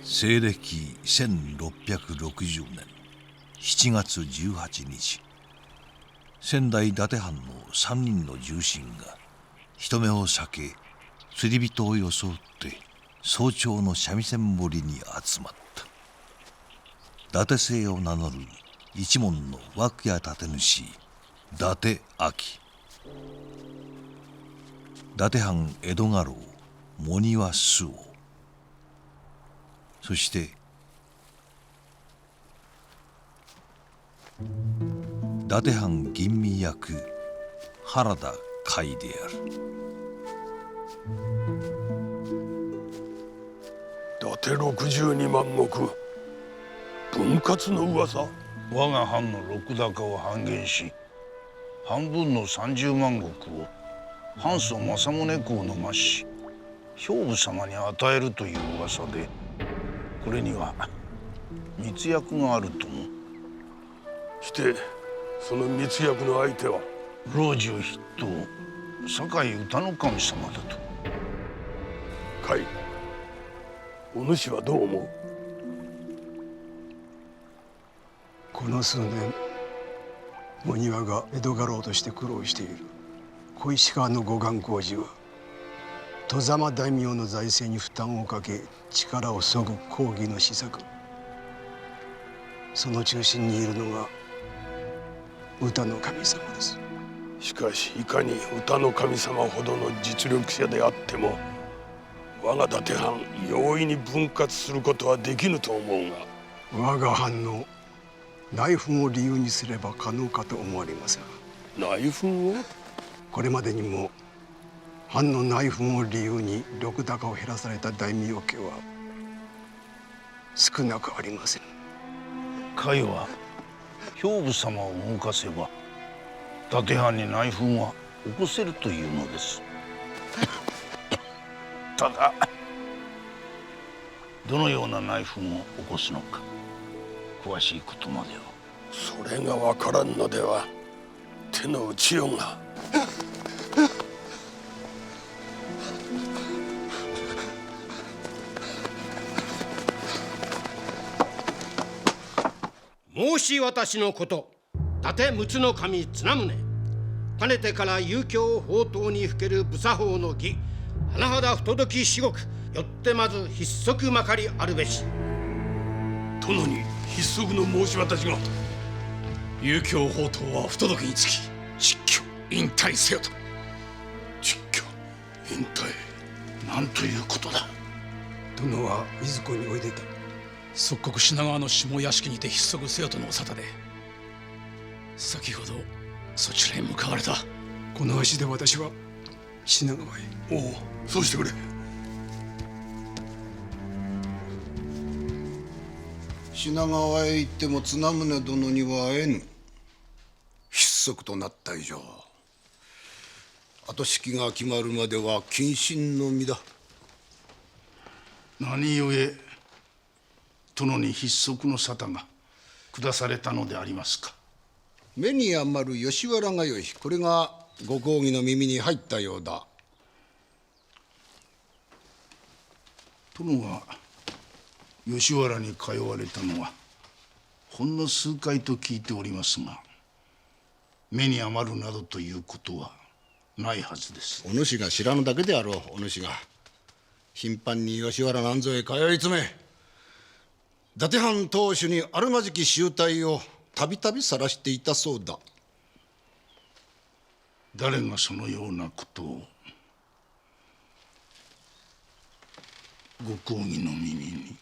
西暦1660年7月18日、仙台伊達藩の3人の重臣が人目を避け釣り人を装って早朝の三味線堀に集まった。伊達姓を名乗る一門の枠屋立主伊達明、伊達藩江戸家老茂庭周防、そして伊達藩吟味役原田海である。伊達62万石、分割の噂。我が藩の禄高を半減し、半分の30万石を藩祖政宗公の末子兵部様に与えるという噂で、これには密約があるとも。してその密約の相手は老中筆頭酒井歌守様だと。甲斐、お主はどう思う？この数年茂庭が江戸家老として苦労している小石川の護岸工事は外様大名の財政に負担をかけ力を削ぐ公儀の施策。その中心にいるのが歌の神様です。しかしいかに歌の神様ほどの実力者であっても、我が伊達藩容易に分割することはできぬと思うが。我が藩の内紛を理由にすれば可能かと思われますが。内紛を？これまでにも藩の内紛を理由に禄高を減らされた大名家は少なくありません。甲斐は兵部様を動かせば伊達藩に内紛は起こせるというのです。ただどのような内紛を起こすのか詳しいことまでは。それがわからんのでは手の打ちようが。申し渡しのこと、伊達陸奥守綱宗、かねてから遊興宝刀にふける武作法の儀、甚だ不届き至極、よってまず筆足まかりあるべし。殿に筆足の申し渡しが。遊興宝刀は不届きにつき蟄居引退せよと。蟄居引退？なんということだ。殿はいずこにおいでた？即刻品川の下屋敷にて筆足せよとのお沙汰で、先ほどそちらへ向かわれた。この足で私は品川へ。おお、そうしてくれ。品川へ行っても綱宗殿には会えぬ。筆足となった以上、後式が決まるまでは謹慎の身だ。何故殿に筆足の沙汰が下されたのでありますか？目に余る吉原がよい。これがご公儀の耳に入ったようだ。殿が吉原に通われたのはほんの数回と聞いておりますが、目に余るなどということはないはずです。お主が知らぬだけであろう。お主が頻繁に吉原なんぞへ通い詰め、伊達藩当主にあるまじき醜態をたびたび晒していたそうだ。誰がそのようなことをご公儀の耳に？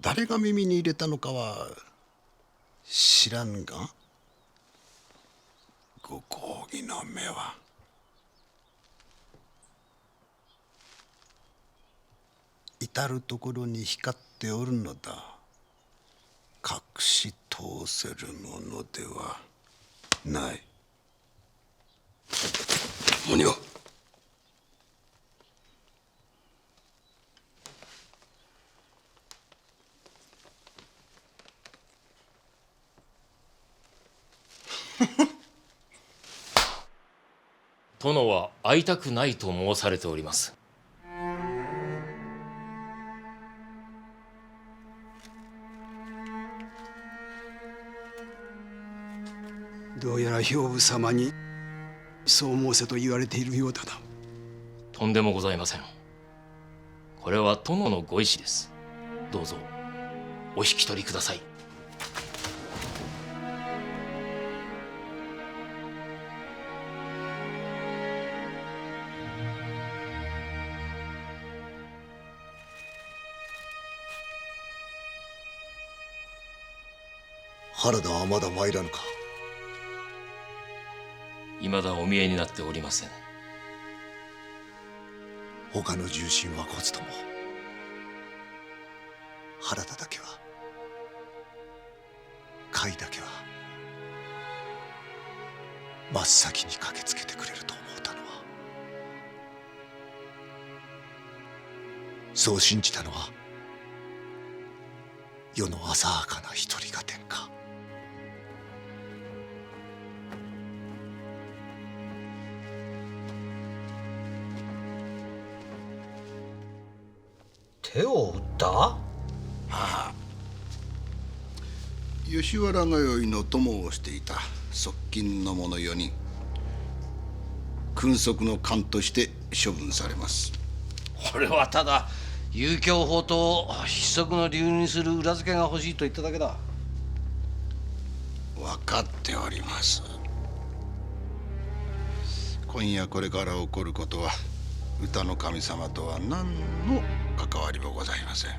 誰が耳に入れたのかは知らぬが、ご公儀の目は至る所に光っておるのだ。隠し通せるものではない。茂庭、殿は会いたくないと申されております。どうやら兵部様にそう申せと言われているようだな。とんでもございません。これは殿のご意志です。どうぞお引き取りください。原田はまだ参らぬか。未だお見えになっておりません。他の重臣は来ずとも原田だけは、甲斐だけは真っ先に駆けつけてくれると思うたのは、そう信じたのは世の浅はかな一人が天か。手を打った？吉原通いの友をしていた側近の者4人、君側の官として処分されます。これはただ遊興法と筆足の理由にする裏付けが欲しいと言っただけだ。分かっております。今夜これから起こることは歌の神様とは何の関わりもございません。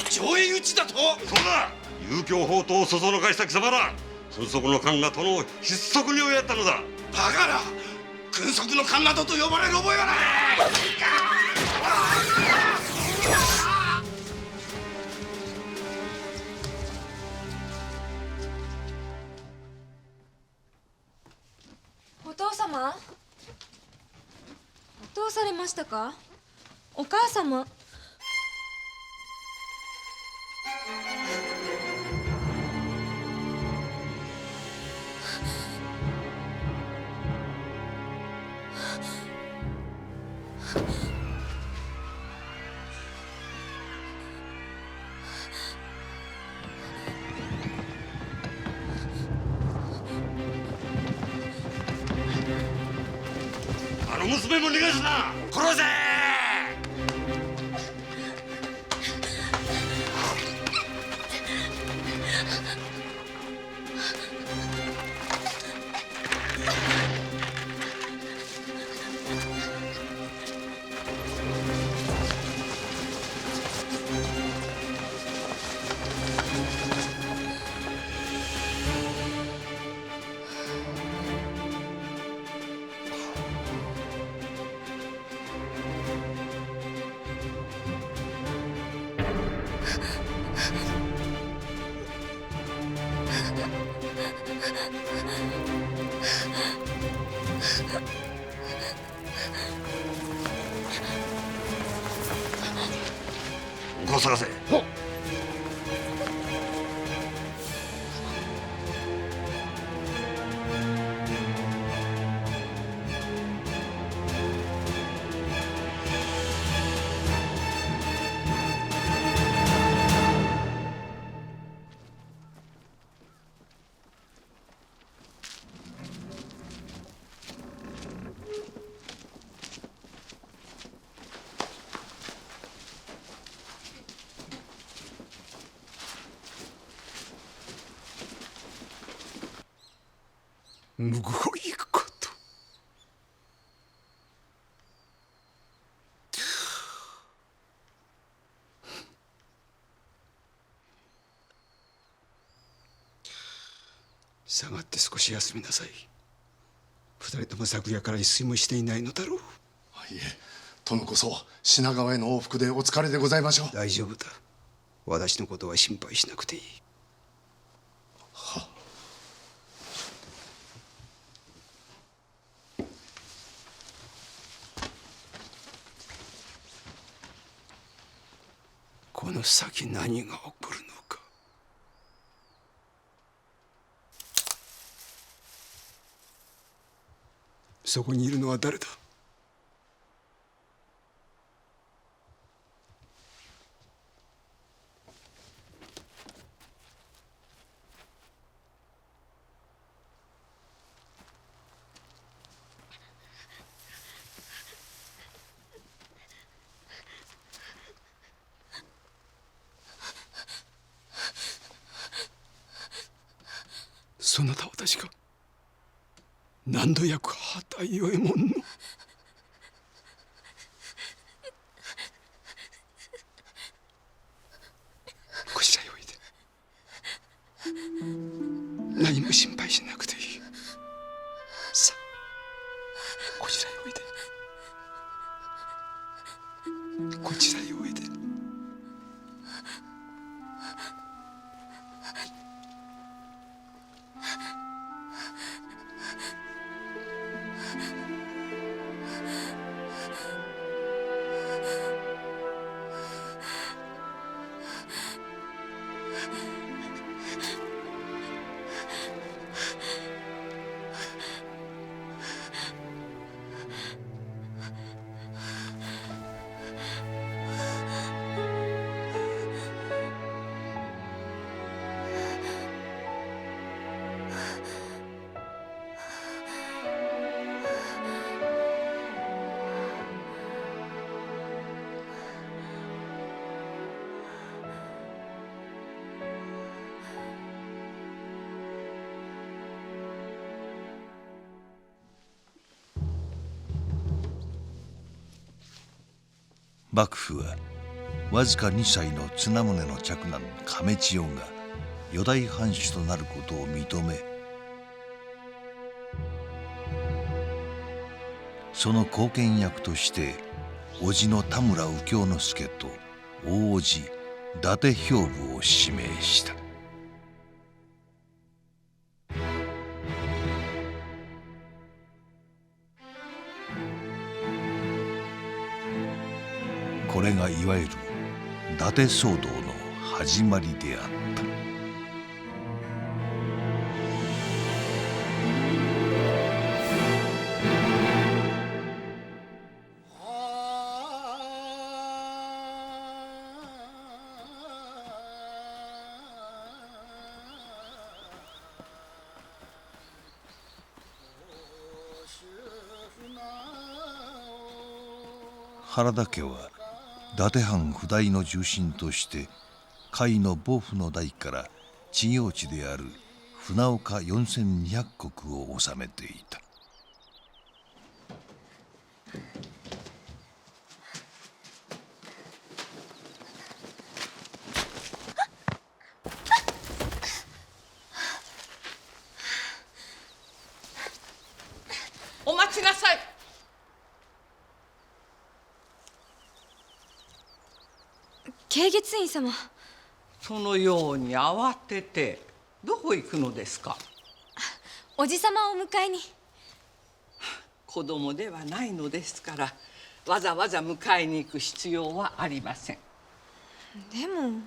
上映討ちだと？そうだ。遊興法とそそのかした貴様ら、君側の官が殿を筆足に追いやったのだ。バカな、君側の官などと呼ばれる覚えはない。お父様、どうされましたか？お母様。あの娘も逃がすな。殺せ。ここを探せ。むごいこと。下がって少し休みなさい。二人とも昨夜から一睡もしていないのだろう。いえ、殿こそ品川への往復でお疲れでございましょう。大丈夫だ。私のことは心配しなくていい。この先何が起こるのか。そこにいるのは誰だ？そなたは確か何度役畑伊右衛門の。こちらへおいで。何も心配しなくていい。さあこちらへおいで。こちらへおいで。幕府はわずか2歳の綱宗の嫡男亀千代が四代藩主となることを認め、その後見役として叔父の田村右京之助と大叔父伊達兵部を指名した。これがいわゆる伊達騒動の始まりであった。原田家は伊達藩不代の重臣として甲斐の防府の代から知行地である船岡4200石を治めていた。お待ちなさい。慶月院様。そのように慌ててどこ行くのですか？おじ様をお迎えに。子供ではないのですからわざわざ迎えに行く必要はありません。でも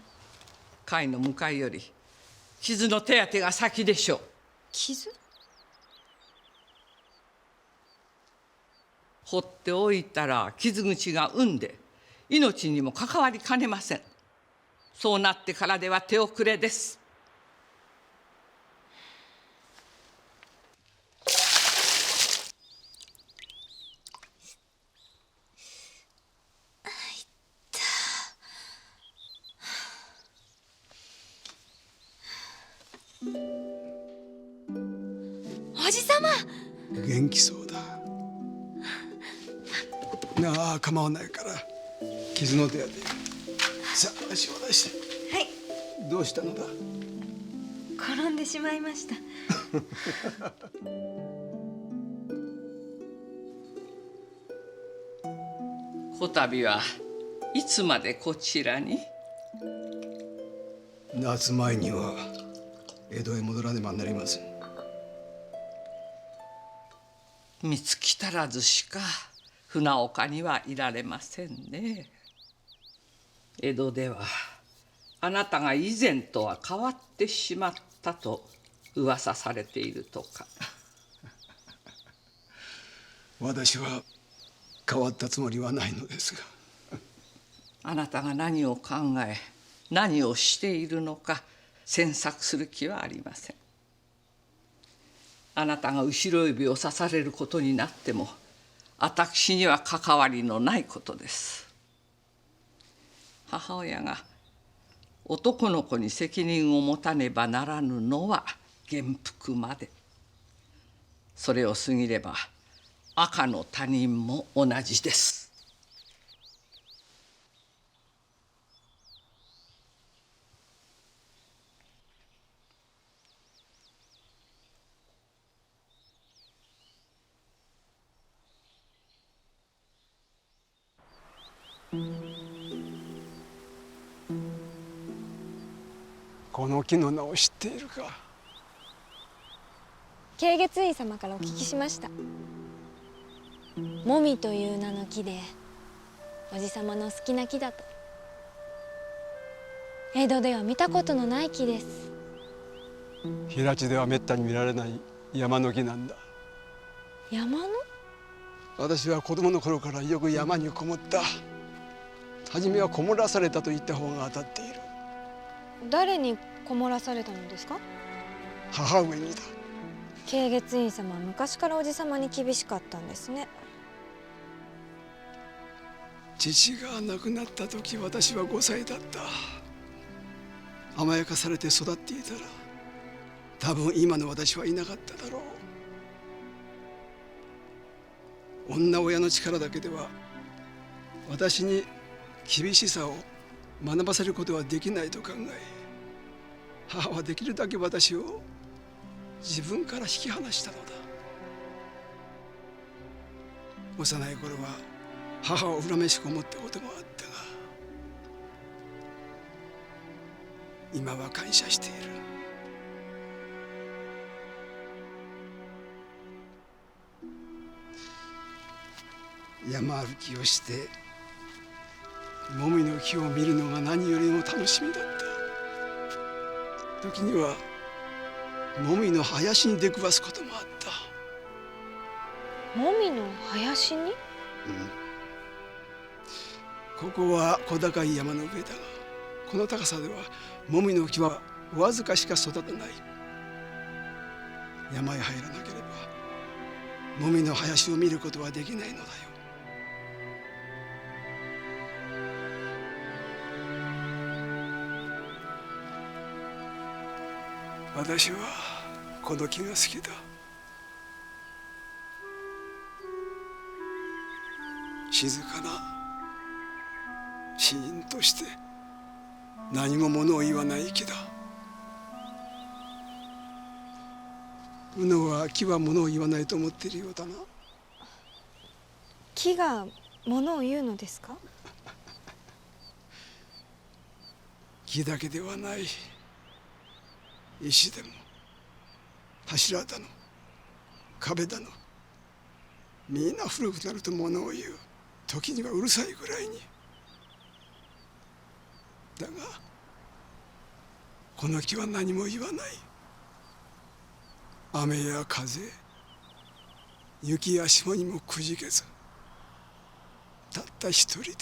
甲斐の迎えより傷の手当てが先でしょう。傷？放っておいたら傷口が産んで命にも関わりかねません。そうなってからでは手遅れです。おじ様。元気そうだ。ああ構わないから傷の手当て。さあ足を出して。はい。どうしたのだ？転んでしまいました。こたびはいつまでこちらに？夏前には江戸へ戻らねばなりません。三月足らずしか船岡にはいられませんね。江戸ではあなたが以前とは変わってしまったと噂されているとか。私は変わったつもりはないのですが。あなたが何を考え何をしているのか詮索する気はありません。あなたが後ろ指を刺されることになっても私には関わりのないことです。母親が男の子に責任を持たねばならぬのは元服まで。それを過ぎれば赤の他人も同じです。この木の名を知っているか。慶月院様からお聞きしました。もみという名の木でおじ様の好きな木だと。江戸では見たことのない木です。平地ではめったに見られない山の木なんだ。山の？私は子供の頃からよく山にこもった。初めはこもらされたと言った方が当たっている。誰にこもらされたのですか？母上にだ。慶月院様は昔からおじ様に厳しかったんですね。父が亡くなった時私は5歳だった。甘やかされて育っていたら多分今の私はいなかっただろう。女親の力だけでは私に厳しさを学ばせることはできないと考え、母はできるだけ私を自分から引き離したのだ。幼い頃は母を恨めしく思ったこともあったが、今は感謝している。山歩きをしてもみの木を見るのが何よりも楽しみだった。時にはもみの林に出くわすこともあった。もみの林に？ここは小高い山の上だが、この高さではもみの木はわずかしか育たない。山へ入らなければもみの林を見ることはできないのだよ。私はこの木が好きだ。静かなシーンとして何も物を言わない木だ。宇野は木は物を言わないと思っているようだな。木が物を言うのですか？木だけではない。石でも柱だの壁だのみんな古くなると物を言う。時にはうるさいぐらいに。だがこの木は何も言わない。雨や風雪や霜にもくじけず、たった一人で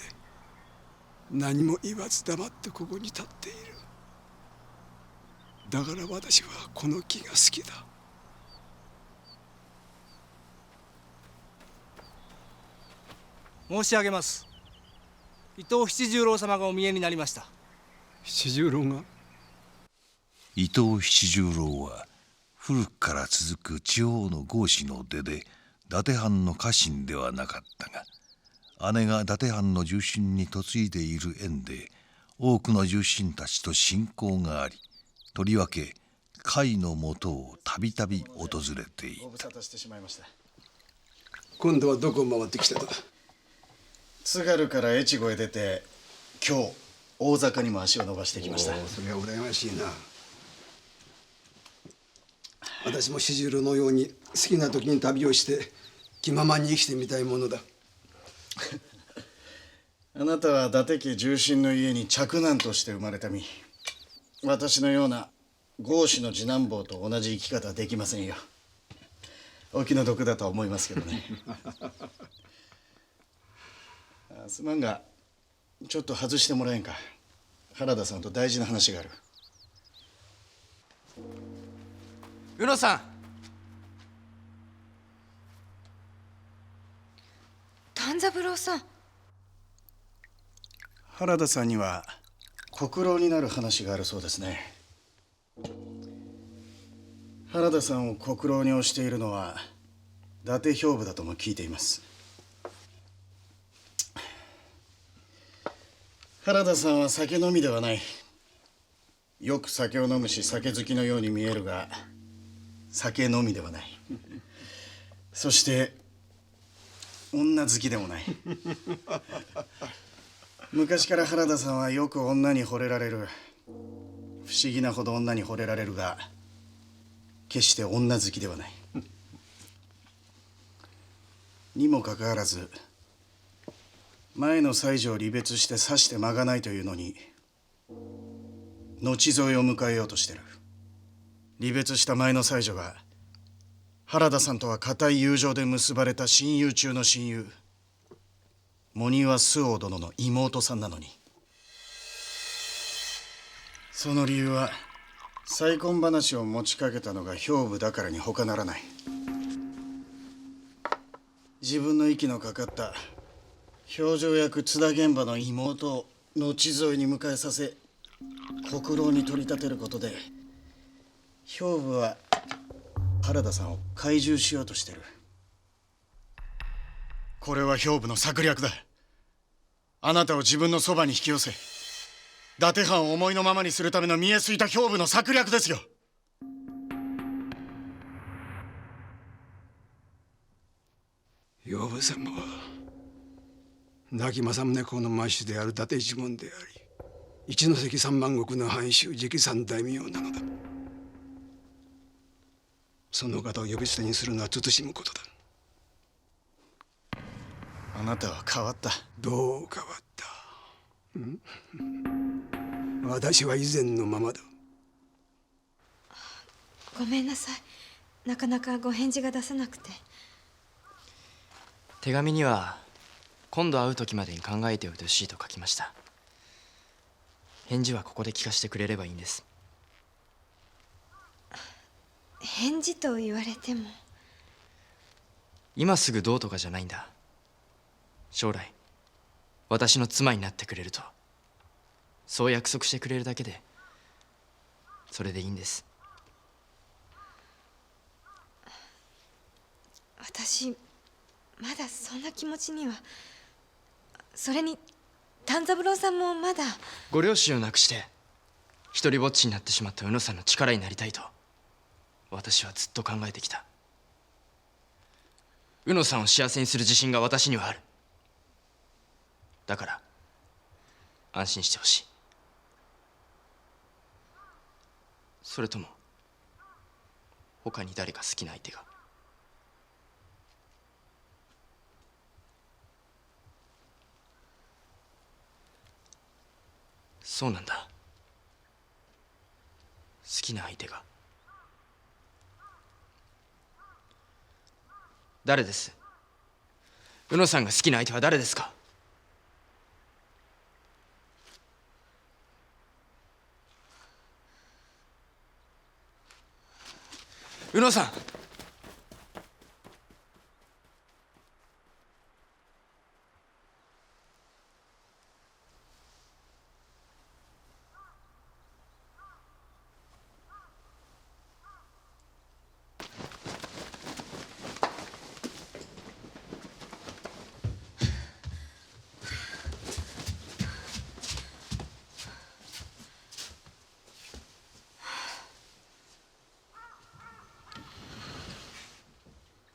何も言わず黙ってここに立っている。だから私はこの木が好きだ。申し上げます。伊藤七十郎様がお見えになりました。七十郎が？伊藤七十郎は古くから続く地方の豪士の出で伊達藩の家臣ではなかったが、姉が伊達藩の重臣に嫁いでいる縁で多くの重臣たちと親交があり、とりわけ甲斐のもとをたびたび訪れていた。ご無沙汰してしまいました。今度はどこを回ってきたのだ？津軽から越後へ出て今日大坂にも足を伸ばしてきました。それは羨ましいな。私も四十郎のように好きな時に旅をして気ままに生きてみたいものだ。あなたは伊達家重臣の家に嫡男として生まれた身。私のような豪士の次男坊と同じ生き方はできませんよ。お気の毒だとは思いますけどね。すまんがちょっと外してもらえんか。原田さんと大事な話がある。宇野さん。丹三郎さん。原田さんには国老になる話があるそうですね。原田さんを国老に推しているのは伊達兵部だとも聞いています。原田さんは酒飲みではない。よく酒を飲むし酒好きのように見えるが酒飲みではない。そして女好きでもない。昔から原田さんはよく女に惚れられる。不思議なほど女に惚れられるが決して女好きではない。にもかかわらず前の妻女を離別してさして間がないというのに後添えを迎えようとしてる。離別した前の妻女が原田さんとは固い友情で結ばれた親友中の親友茂庭周防殿の妹さんなのに。その理由は再婚話を持ちかけたのが兵部だからに他ならない。自分の息のかかった評定役津田玄馬の妹を後添えに迎えさせ国老に取り立てることで兵部は原田さんを懐柔しようとしてる。これは兵部の策略だ。あなたを自分のそばに引き寄せ伊達藩を思いのままにするための見えすいた兵部の策略ですよ。兵部様は亡き政宗公の末子である伊達一門であり一関三万石の藩主次期三大名なのだ。その方を呼び捨てにするのは慎むことだ。あなたは変わった。どう変わった？私は以前のままだ。ごめんなさい。なかなかご返事が出せなくて。手紙には今度会う時までに考えておいてほしいと書きました。返事はここで聞かせてくれればいいんです。返事と言われても。今すぐどうとかじゃないんだ。将来私の妻になってくれるとそう約束してくれるだけでそれでいいんです。私まだそんな気持ちには。それに丹三郎さんもまだ。ご両親を亡くして一人ぼっちになってしまった宇野さんの力になりたいと私はずっと考えてきた。宇野さんを幸せにする自信が私にはある。だから安心してほしい。それとも他に誰か好きな相手が。そうなんだ。好きな相手が。誰です？宇野さんが好きな相手は誰ですか？宇野さん。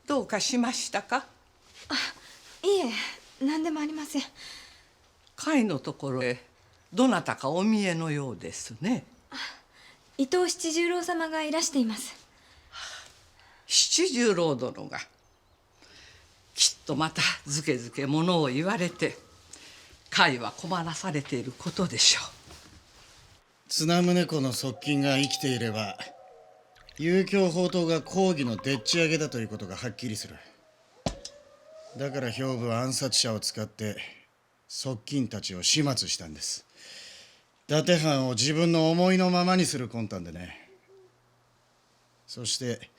どうかしましたか？いえ、何でもありません。甲斐のところへどなたかお見えのようですね。伊藤七十郎様がいらしています。七十郎殿がきっとまたずけずけものを言われて甲斐は困らされていることでしょう。綱宗公の側近が生きていれば遊興法灯が公儀のでっち上げだということがはっきりする。だから兵部は暗殺者を使って側近たちを始末したんです。伊達藩を自分の思いのままにする魂胆でね。そして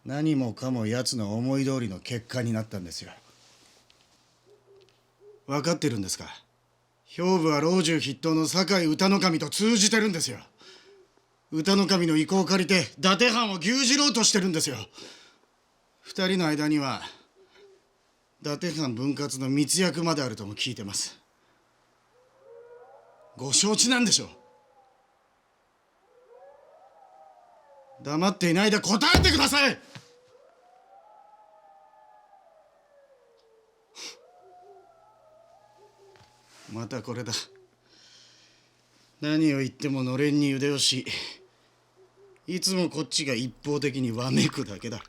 何もかも奴の思い通りの結果になったんですよ。分かってるんですか？兵部は老中筆頭の酒井歌守と通じてるんですよ。歌守の意向を借りて伊達藩を牛耳ろうとしてるんですよ。二人の間には伊達藩分割の密約まであるとも聞いてます。ご承知なんでしょう。黙っていないで答えてください。またこれだ。何を言ってものれんに腕押し。いつもこっちが一方的にわめくだけだ。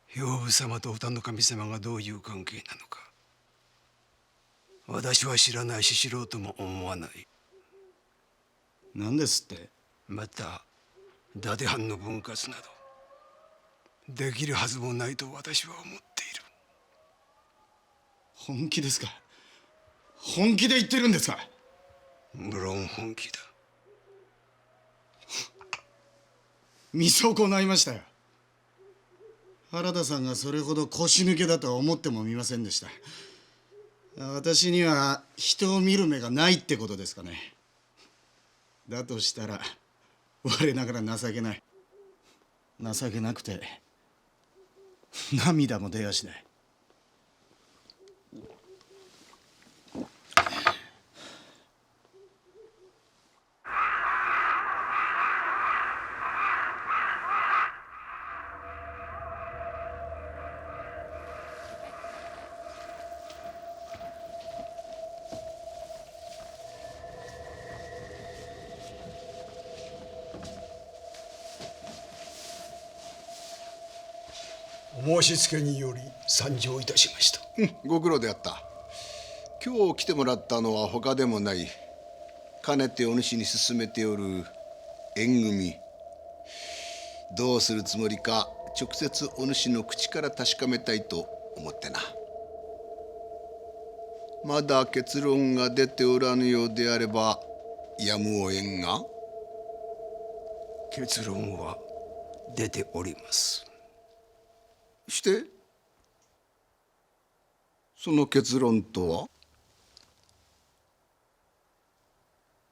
兵部様と歌の神様がどういう関係なのか私は知らないし知ろうとも思わない。何ですって？また伊達藩の分割などできるはずもないと私は思っている。本気ですか？本気で言ってるんですか？無論本気だ。見損ないましたよ。原田さんがそれほど腰抜けだとは思ってもみませんでした。私には人を見る目がないってことですかね。だとしたら我ながら情けない。情けなくて涙も出やしない。お申し付けにより参上いたしました。ご苦労であった。今日来てもらったのは他でもない、かねてお主に勧めておる縁組。どうするつもりか直接お主の口から確かめたいと思ってな。まだ結論が出ておらぬようであればやむをえんが。結論は出ております。してその結論とは？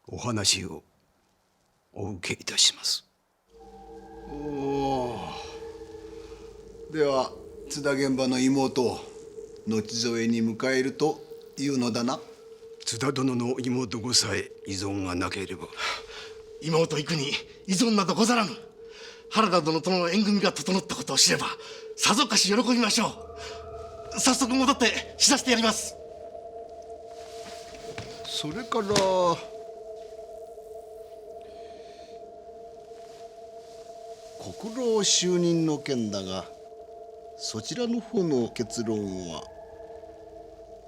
お話をお受けいたします。おお。では津田現場の妹を後添えに迎えるというのだな。津田殿の妹ごさえ依存がなければ。妹行くに依存などござらぬ。原田殿との縁組が整ったことを知ればさぞかし喜びましょう。早速戻って知らせてやります。それから国老就任の件だが、そちらの方の結論は？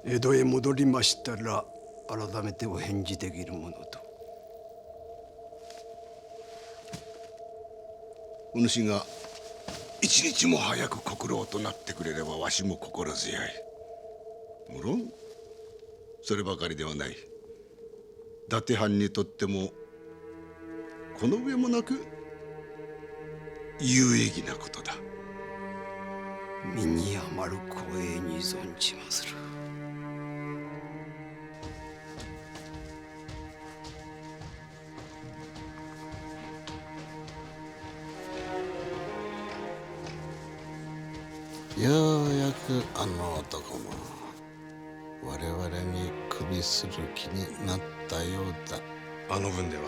江戸へ戻りましたら改めてお返事できるものと。お主が一日も早く国老となってくれればわしも心強い。無論そればかりではない。伊達藩にとってもこの上もなく有意義なことだ。身に余る光栄に存じまする。ようやくあの男も我々に首する気になったようだ。あの分では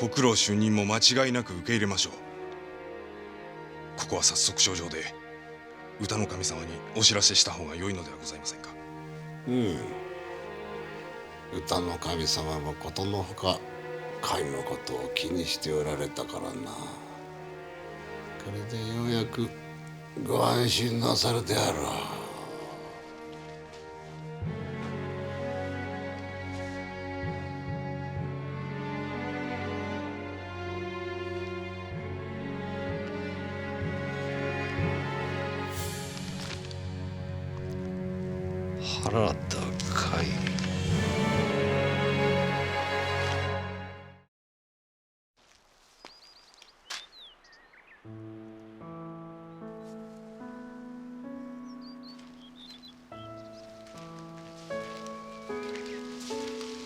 国老就任も間違いなく受け入れましょう。ここは早速書状で歌の神様にお知らせした方が良いのではございませんか。歌の神様もことのほか甲斐のことを気にしておられたからな。これでようやくご安心なさるであろう。原田海。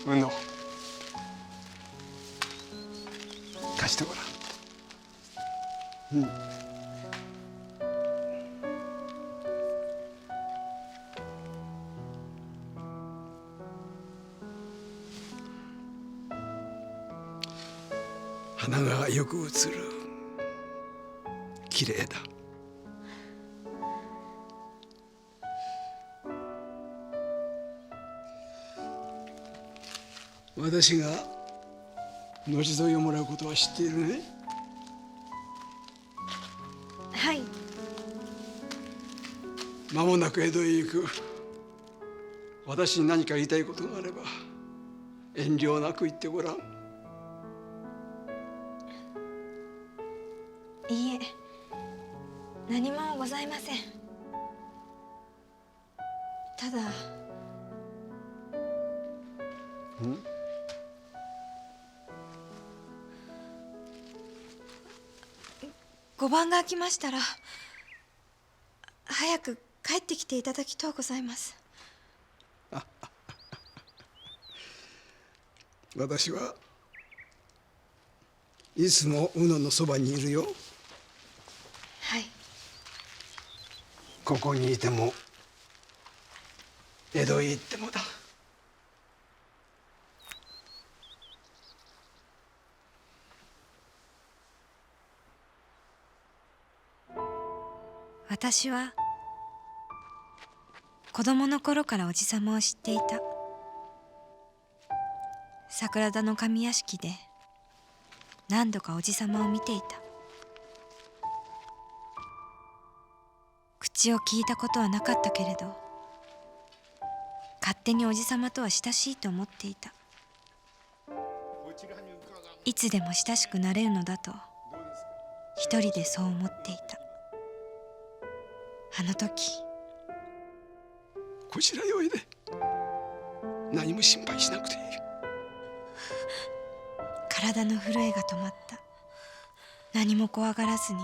宇野、貸してごらん。花がよく映る。綺麗だ。私が後添いをもらうことは知っているね。はい。間もなく江戸へ行く。私に何か言いたいことがあれば遠慮なく言ってごらん。いいえ、何もございません。ただ。5番が空きましたら早く帰ってきていただきとうございます。私はいつも宇野のそばにいるよ。はい。ここにいても江戸へ行ってもだ。私は子供の頃からおじさまを知っていた。桜田の上屋敷で何度かおじさまを見ていた。口を聞いたことはなかったけれど、勝手におじさまとは親しいと思っていた。いつでも親しくなれるのだと一人でそう思っていた。あの時、こちらへおいで。何も心配しなくていい。体の震えが止まった。何も怖がらずに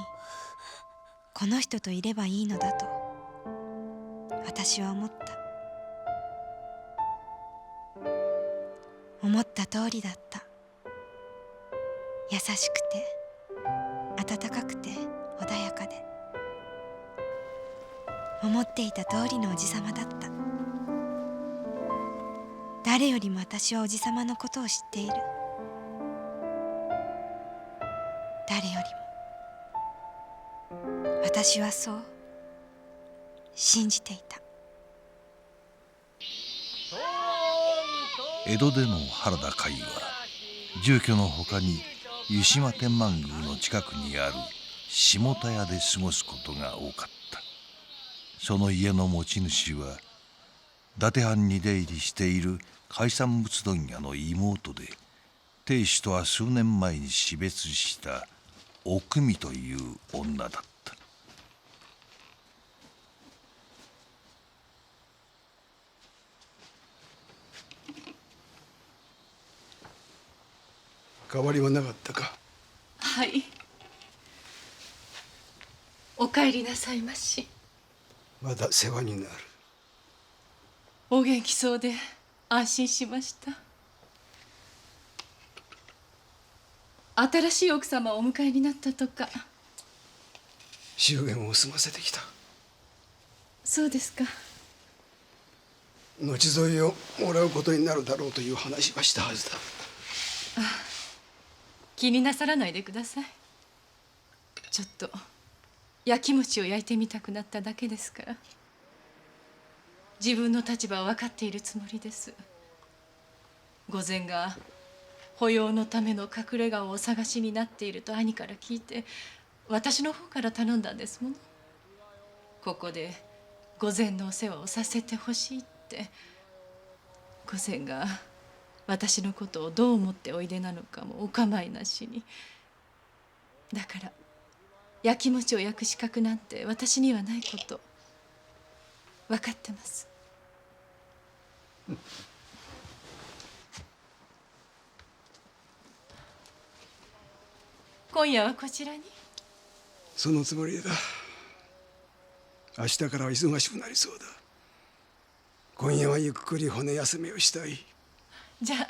この人といればいいのだと私は思った。思った通りだった。優しくて温かくて穏やかで、思っていた通りのおじさまだった。誰よりも私はおじさまのことを知っている。誰よりも私はそう信じていた。江戸での原田海は住居のほかに湯島天満宮の近くにある下田屋で過ごすことが多かった。その家の持ち主は伊達藩に出入りしている海産物問屋の妹で、亭主とは数年前に死別したおくみという女だった。変わりはなかったか。はい。お帰りなさいまし。まだ世話になる。お元気そうで安心しました。新しい奥様をお迎えになったとか。祝言を済ませてきた。そうですか。後添いをもらうことになるだろうという話はしたはずだ。気になさらないでください。ちょっと焼き餅を焼いてみたくなっただけですから。自分の立場は分かっているつもりです。御前が保養のための隠れ家をお探しになっていると兄から聞いて、私の方から頼んだんですもの。ここで御前のお世話をさせてほしいって。御前が私のことをどう思っておいでなのかもお構いなしに。だから焼き餅を焼く資格なんて私にはないこと分かってます。今夜はこちらに？そのつもりだ。明日からは忙しくなりそうだ。今夜はゆっくり骨休めをしたい。じゃあ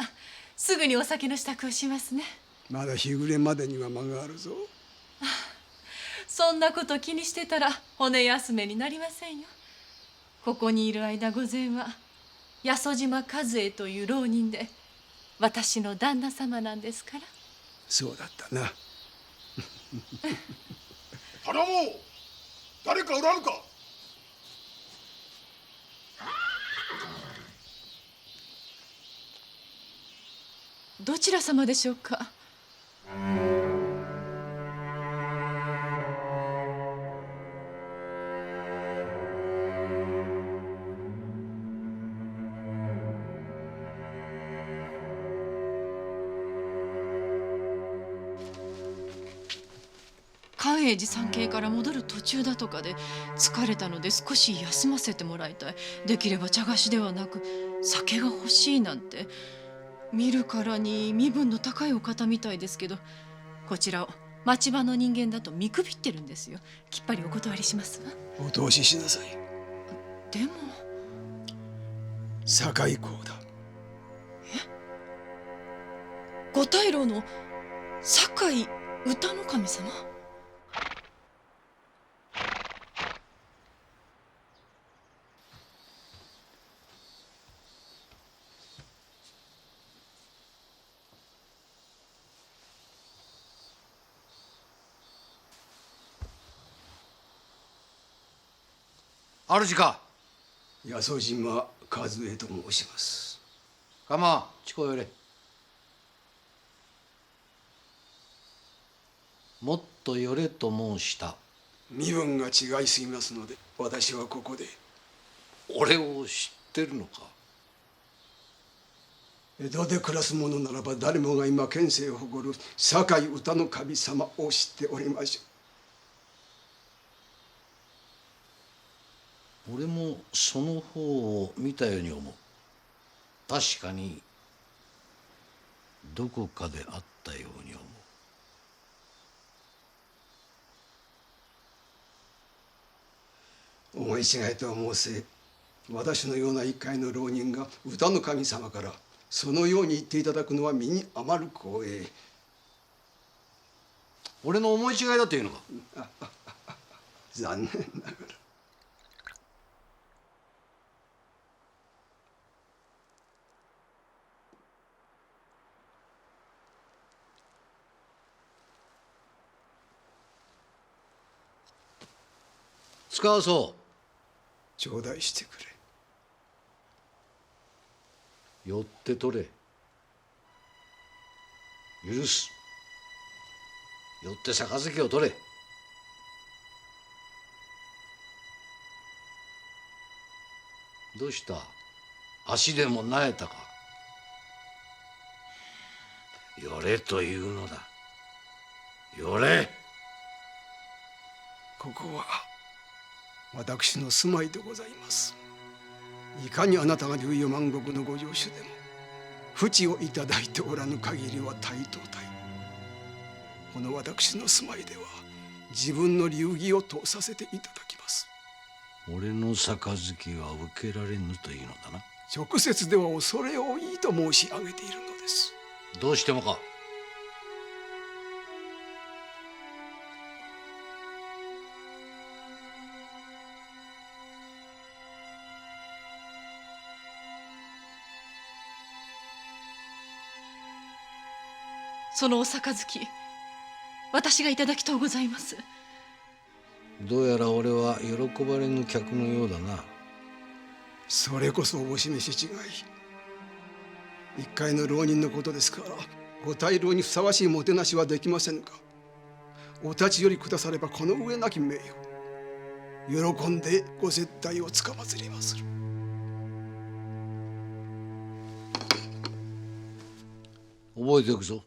すぐにお酒の支度をしますね。まだ日暮れまでには間があるぞ。そんなこと気にしてたら骨休めになりませんよ。ここにいる間御前は八十島和栄という浪人で私の旦那様なんですから。そうだったな。頼もう。誰かおらぬか。どちら様でしょうか？寛永寺山系から戻る途中だとかで疲れたので少し休ませてもらいたい。できれば茶菓子ではなく酒が欲しいなんて。見るからに身分の高いお方みたいですけど、こちらを町場の人間だと見くびってるんですよ。きっぱりお断りしますわ。お通ししなさい。でも堺公だ。五大老の堺歌の神様？主か。八十島和栄と申します。かま近寄れ。もっと寄れと申した。身分が違いすぎますので私はここで。俺を知ってるのか。江戸で暮らす者ならば誰もが今権勢を誇る堺歌の神様を知っておりましょう。俺もその方を見たように思う。確かにどこかであったように思う。思い違いとは申せ、私のような一介の浪人が歌の神様からそのように言っていただくのは身に余る光栄。俺の思い違いだというのか。残念ながら。使わそう。頂戴してくれ。寄って取れ。許す。寄って杯を取れ。どうした？足でもなえたか。寄れというのだ。寄れ。ここは私の住まいでございます。いかにあなたが龍与万石のご城主でも扶持をいただいておらぬ限りは対等対。この私の住まいでは自分の流儀を通させていただきます。俺の杯は受けられぬというのだな。直接では恐れ多いと申し上げているのです。どうしてもか。そのお杯私がいただきとうございます。どうやら俺は喜ばれぬ客のようだな。それこそお示し違い。一介の浪人のことですからご大老にふさわしいもてなしはできませんが、お立ち寄りくださればこの上なき名誉喜んでご接待をつかまつりまする。覚えておくぞ。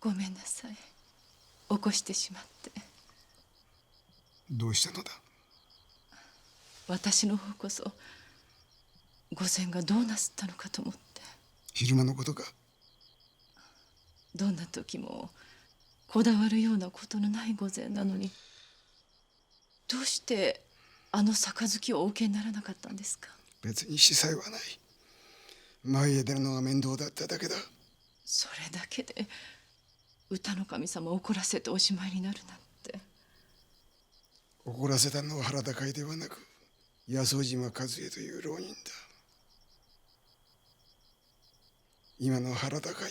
ごめんなさい。起こしてしまって。どうしたのだ？私の方こそ御前がどうなすったのかと思って。昼間のことか？どんな時もこだわるようなことのない御前なのに、どうしてあの杯をお受けにならなかったんですか？別に司祭はない。前へ出るのが面倒だっただけだ。それだけで歌の神様を怒らせておしまいになるなんて。怒らせたのは原田会ではなく八十島和恵という浪人だ。今の原田会は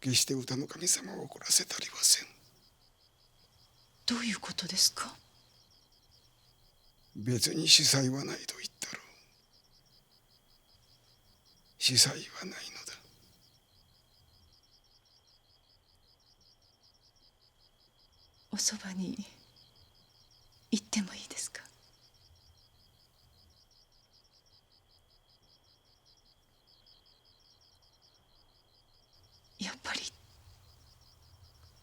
決して歌の神様を怒らせたりはせん。どういうことですか？別に司祭はないと言ったろう。司祭はないのだ。おそばに行ってもいいですか？やっぱり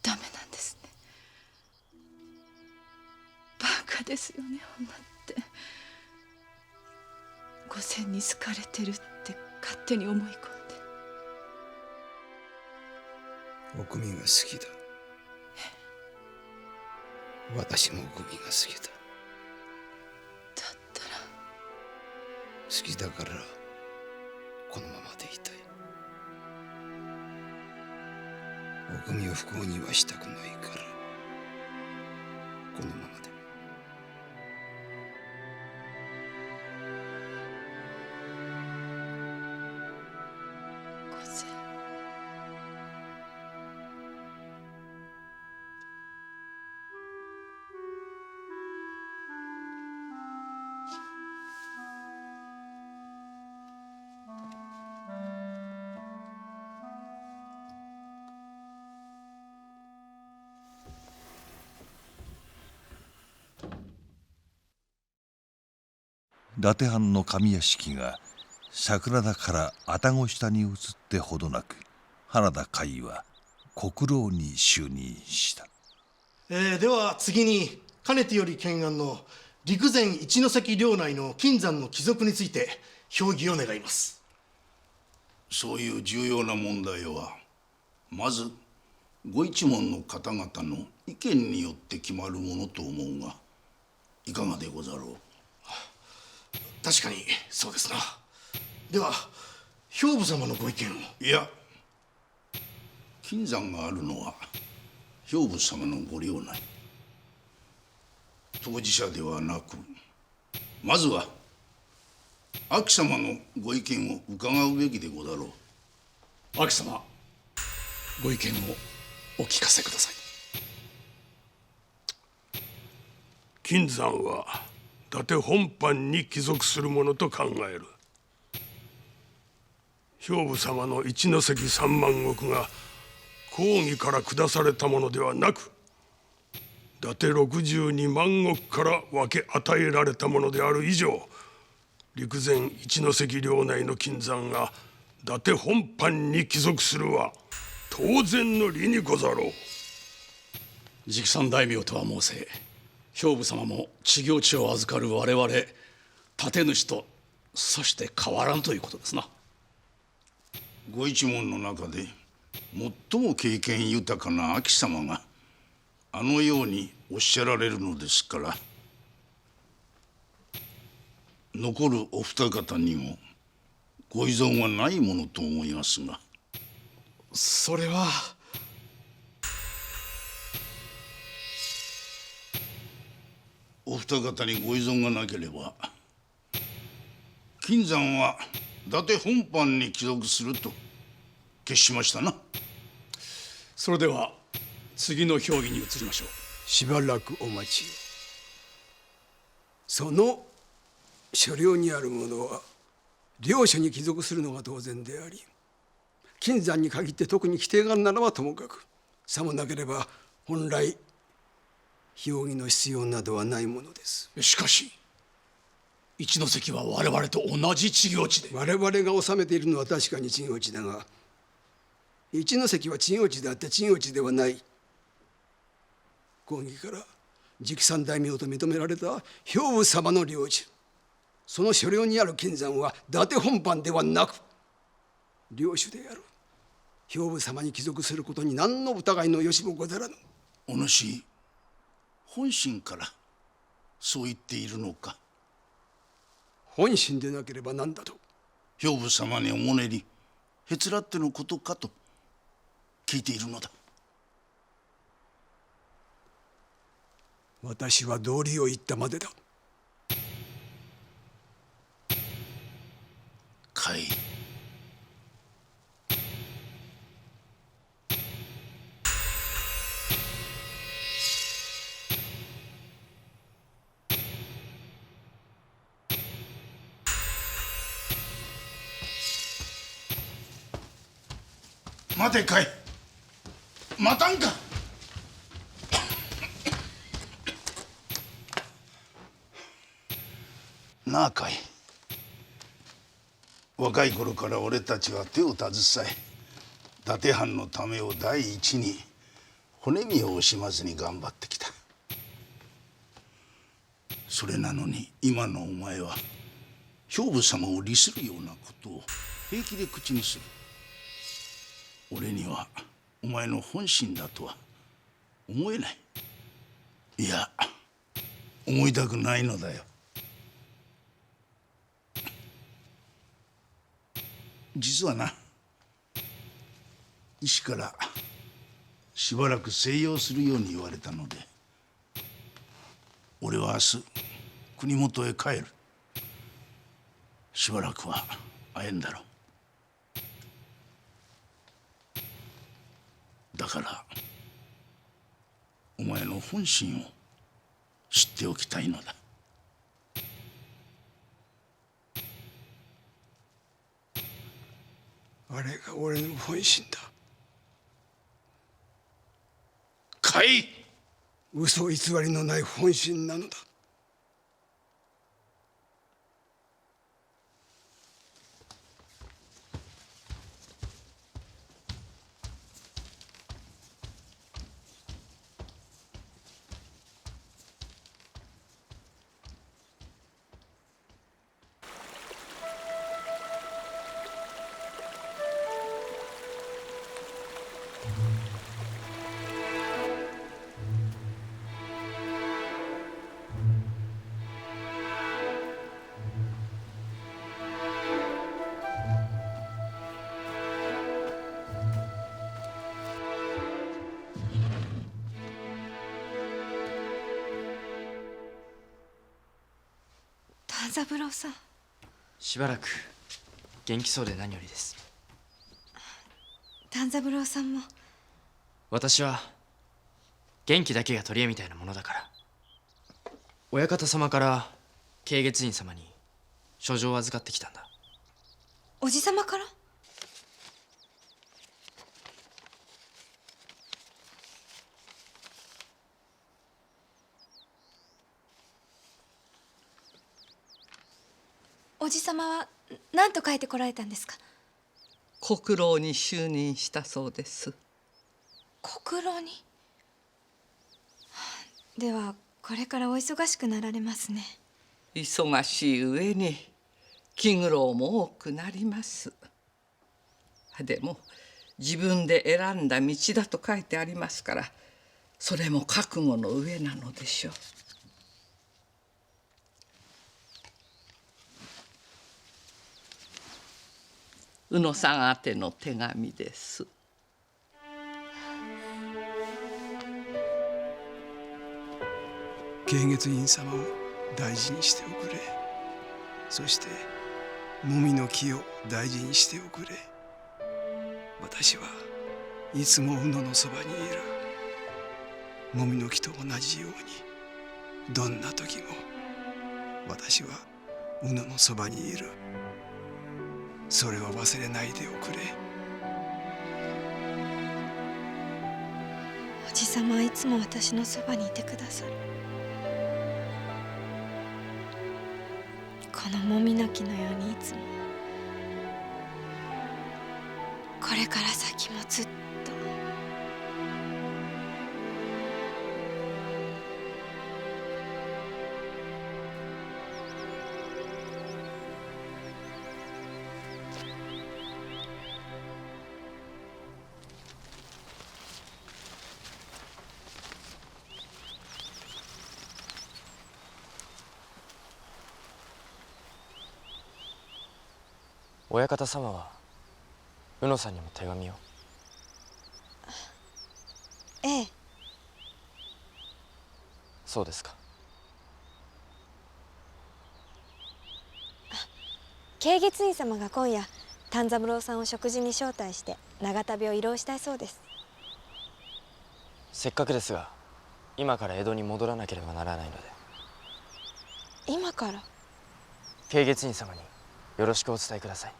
ダメなんですね。バカですよね、女って。御前に好かれてるって勝手に思い込んで。おくみが好きだ。私もおくみが好きだ。だったら好きだからこのままでいたい。おくみを不幸にはしたくないからこのままで。御前。伊達藩の上屋敷が桜田から愛宕下に移ってほどなく、原田海は国老に就任した。では次にかねてより懸案の陸前一関領内の金山の帰属について評議を願います。そういう重要な問題はまずご一門の方々の意見によって決まるものと思うが、いかがでござろう？確かにそうですな。では兵部様のご意見を。いや、金山があるのは兵部様のご領内。当事者ではなく、まずは秋様のご意見を伺うべきでござろう。秋様、ご意見をお聞かせください。金山は伊達本藩に帰属するものと考える。兵部様の一関三万石が公儀から下されたものではなく、伊達62万石から分け与えられたものである以上、陸前一関領内の金山が伊達本藩に帰属するは当然の理にござろう。直参大名とは申せ、兵部様も知行地を預かる我々建主とさして変わらんということですな。ご一門の中で最も経験豊かな秋様があのようにおっしゃられるのですから、残るお二方にもご依存はないものと思いますが。それは。お二方にご依存がなければ、金山は伊達本藩に帰属すると決しましたな。それでは次の評議に移りましょう。しばらくお待ちを。その所領にあるものは領主に帰属するのが当然であり、金山に限って特に規定があるならばともかく、さもなければ本来評議の必要などはないものです。しかし一関は我々と同じ知行地で。我々が治めているのは確かに知行地だが、一関は知行地であって知行地ではない。公儀から直参大名と認められた兵部様の領地、その所領にある金山は伊達本藩ではなく領主である兵部様に帰属することに何の疑いのよしもござらぬ。お主、本心からそう言っているのか。本心でなければ何だと。兵部様におもねりへつらってのことかと聞いているのだ。私は道理を言ったまでだ。甲斐、待て甲斐、待たんか。なあ甲斐、若い頃から俺たちは手を携え伊達藩のためを第一に骨身を惜しまずに頑張ってきた。それなのに今のお前は兵部様を利するようなことを平気で口にする。俺にはお前の本心だとは思えない。いや、思いたくないのだよ。実はな、医師からしばらく静養するように言われたので、俺は明日国元へ帰る。しばらくは会えんだろう。だからお前の本心を知っておきたいのだ。あれが俺の本心だ。甲斐、嘘偽りのない本心なのだ。勘三郎さん。しばらく元気そうで何よりです。勘三郎さんも。私は元気だけが取り柄みたいなものだから。親方様から慶月院様に書状を預かってきたんだ。おじさまから？おじさまは何と書いてこられたんですか？国老に就任したそうです。国老に？ではこれからお忙しくなられますね。忙しい上に気苦労も多くなります。でも自分で選んだ道だと書いてありますから、それも覚悟の上なのでしょう。宇野さん宛ての手紙です。慶月院様を大事にしておくれ。そしてもみの木を大事にしておくれ。私はいつも宇野のそばにいる。もみの木と同じようにどんな時も私は宇野のそばにいる。それを忘れないでおくれ。おじさまはいつも私のそばにいてくださる。このもみの木のようにいつも、これから先もずっと。親方様は宇野さんにも手紙を。ええ。そうですか。慶月院様が今夜丹三郎さんを食事に招待して長旅を慰労したいそうです。せっかくですが今から江戸に戻らなければならないので。今から？慶月院様によろしくお伝えください。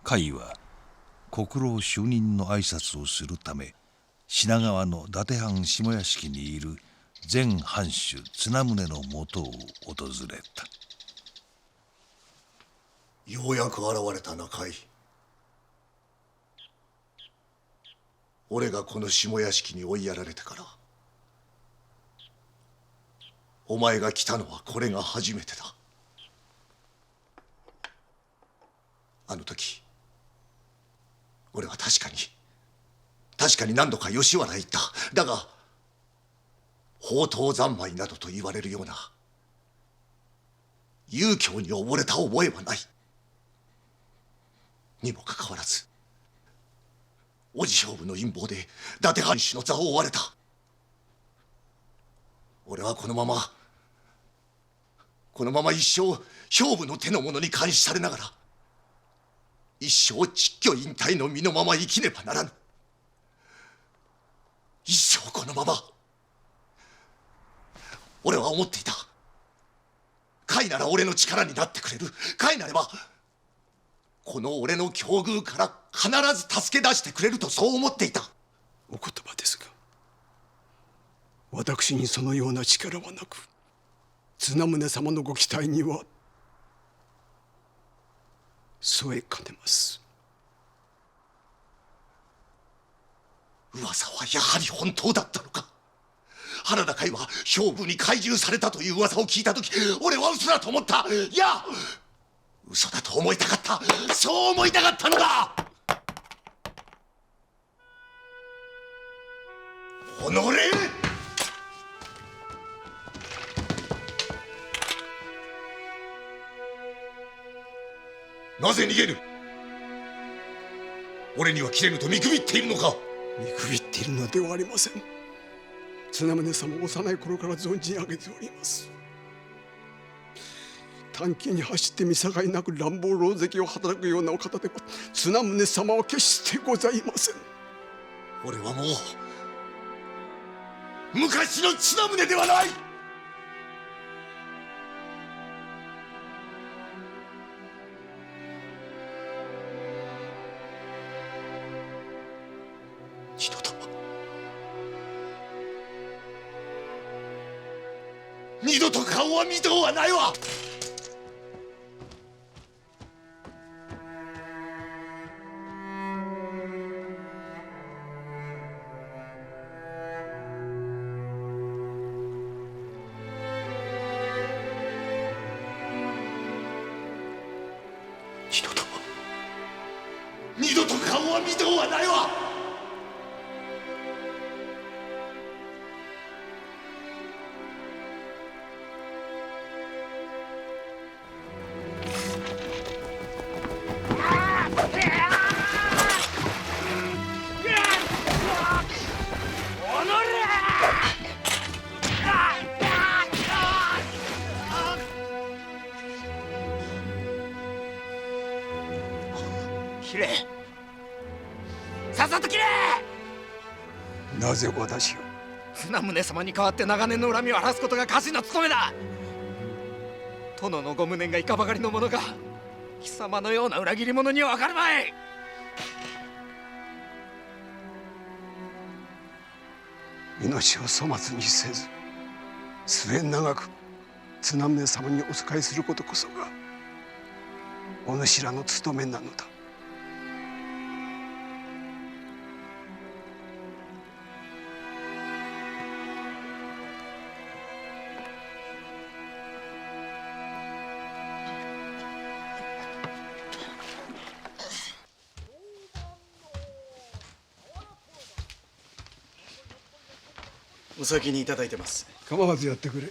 甲斐は国老就任の挨拶をするため品川の伊達藩下屋敷にいる前藩主綱宗のもとを訪れた。ようやく現れたな甲斐。俺がこの下屋敷に追いやられてからお前が来たのはこれが初めてだ。あの時俺は確かに何度か吉原へ行った。だが放蕩三昧などと言われるような遊興に溺れた覚えはない。にもかかわらず叔父兵部の陰謀で伊達藩主の座を追われた。俺はこのまま一生兵部の手の者に監視されながら一生蟄居引退の身のまま生きねばならぬ。一生このまま。俺は思っていた。甲斐なら俺の力になってくれる。甲斐なればこの俺の境遇から必ず助け出してくれるとそう思っていた。お言葉ですが私にそのような力はなく綱宗様のご期待には添えかねます。噂はやはり本当だったのか。原田甲斐は兵部に懐柔されたという噂を聞いた時俺は嘘だと思った。いや嘘だと思いたかった。そう思いたかったのだ。おのれ！なぜ逃げる？俺には切れぬと見くびっているのか？見くびっているのではありません。綱宗様を幼い頃から存じ上げております。短期に走って見境なく乱暴狼藉を働くようなお方では綱宗様は決してございません。俺はもう昔の綱宗ではない。二度と顔は見とうはないわ。二度と顔は見とうはないわ。切れ、さっさと切れ。なぜ私を？綱宗様に代わって長年の恨みを晴らすことが家臣の務めだ。殿のご無念がいかばかりのものが貴様のような裏切り者には分かるまい。命を粗末にせず末永く綱宗様にお仕えすることこそがお主らの務めなのだ。お先にいただいてます。構わずやってくれ。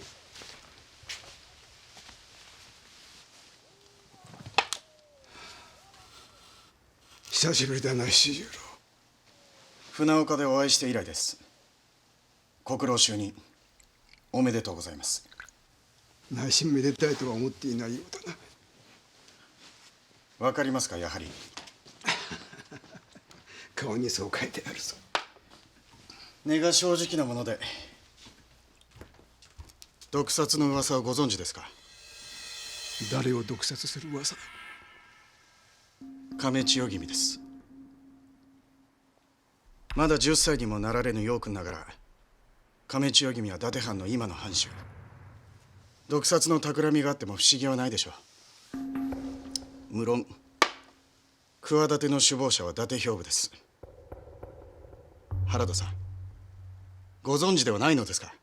久しぶりだな七十郎。船岡でお会いして以来です。国老就任おめでとうございます。内心めでたいとは思っていないようだな。わかりますか、やはり。顔にそう書いてあるぞ。根が正直なもので。毒殺の噂をご存知ですか？誰を毒殺する噂だ？亀千代君です。まだ10歳にもなられぬ陽君ながら、亀千代君は伊達藩の今の藩主。毒殺の企みがあっても不思議はないでしょう。無論企ての首謀者は伊達兵部です。原田さん、ご存知ではないのですか？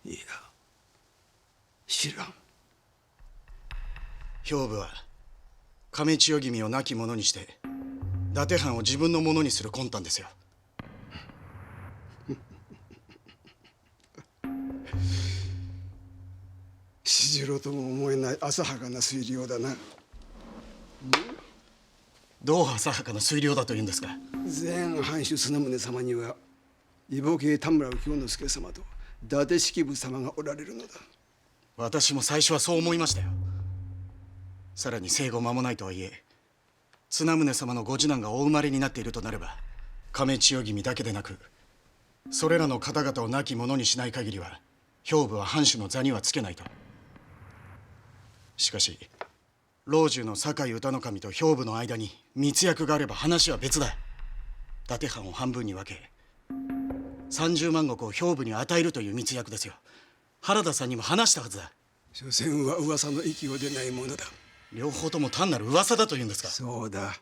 いや、知らん。兵部は亀千代君を亡き者にして伊達藩を自分のものにする魂胆ですよ。七十郎とも思えない浅はかな推理だな。どう浅はかな推理だというんですか？前藩主綱宗様には異母系田村京之助様と伊達式部様がおられるのだ。私も最初はそう思いましたよ。さらに生後間もないとはいえ、綱宗様のご次男がお生まれになっているとなれば、亀千代君だけでなくそれらの方々を亡き者にしない限りは兵部は藩主の座にはつけないと。しかし老中の酒井歌守と兵部の間に密約があれば話は別だ。伊達藩を半分に分け30万石を兵部に与えるという密約ですよ。原田さんにも話したはずだ。所詮は噂の息を出ないものだ。両方とも単なる噂だというんですか？そうだ。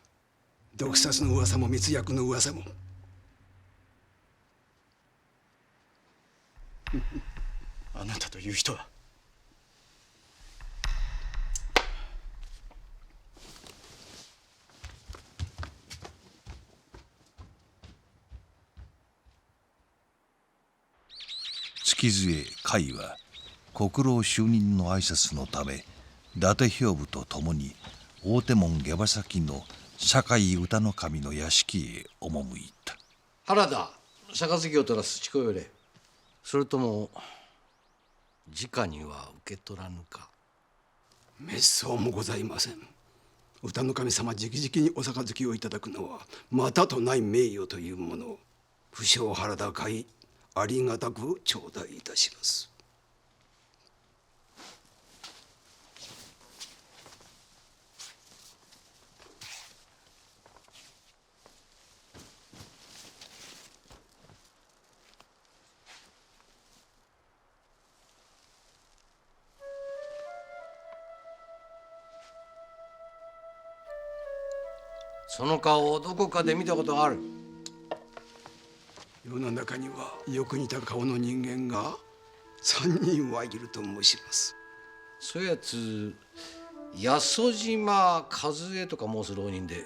毒殺の噂も密約の噂も。あなたという人は。月末甲斐は国老就任の挨拶のため伊達兵部と共に大手門下馬先の酒井歌守の屋敷へ赴いた。原田、杯を取らすちこよれ。それとも直には受け取らぬか？滅相もございません。歌の神様直々にお杯をいただくのはまたとない名誉というものを不肖原田甲斐ありがたく頂戴いたします。その顔をどこかで見たことがある。世の中にはよく似た顔の人間が3人はいると申します。そやつ八十島和江とか申す浪人で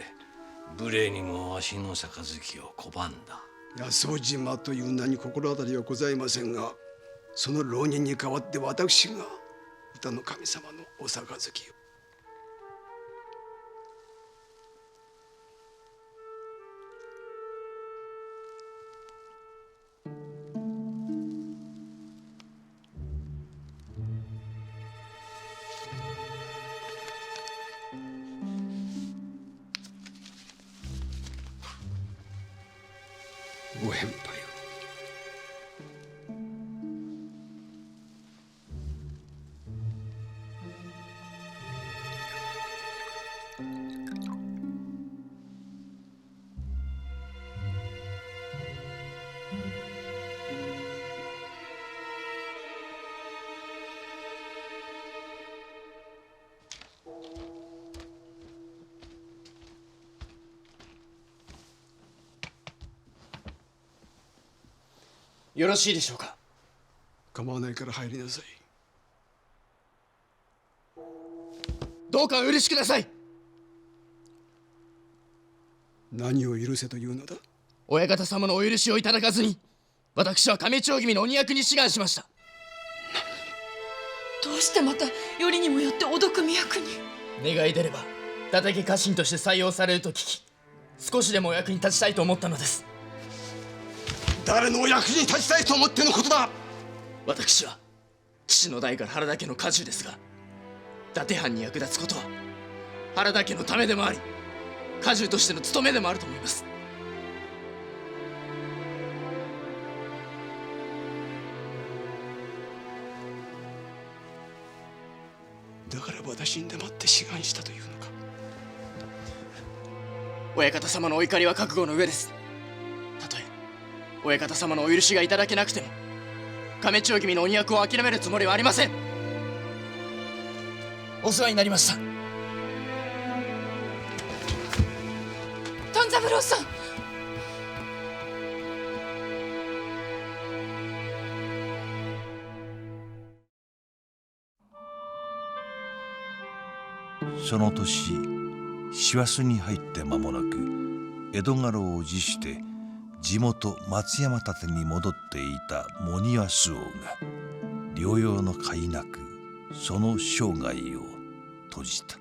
無礼にもわしの杯を拒んだ。八十島という名に心当たりはございませんが、その浪人に代わって私が歌の神様のお杯を。ご返杯を。よろしいでしょうか？構わないから入りなさい。どうかお許しください。何を許せというのだ？親方様のお許しをいただかずに私は亀千代君の鬼役に志願しました。どうしてまたよりにもよってお毒味役に。願い出れば伊達家家臣として採用されると聞き、少しでもお役に立ちたいと思ったのです。誰のお役に立ちたいと思ってのことだ。私は父の代から原田家の家中ですが、伊達藩に役立つことは原田家のためでもあり、家中としての務めでもあると思います。だから私に黙って志願したというのか。親方様のお怒りは覚悟の上です。たとえ親方様のお許しがいただけなくても、亀千代君の鬼役を諦めるつもりはありません。お世話になりました。丹三郎さん。その年師走に入って間もなく江戸家老を辞して地元松山立に戻っていた茂庭周防が療養の甲斐なくその生涯を閉じた。